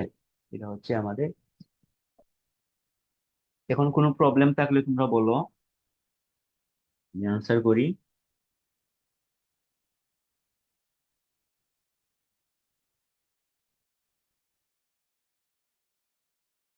এটা হচ্ছে আমাদের। এখন কোনো প্রবলেম থাকলে তোমরা বলো, আমি আনসার করি।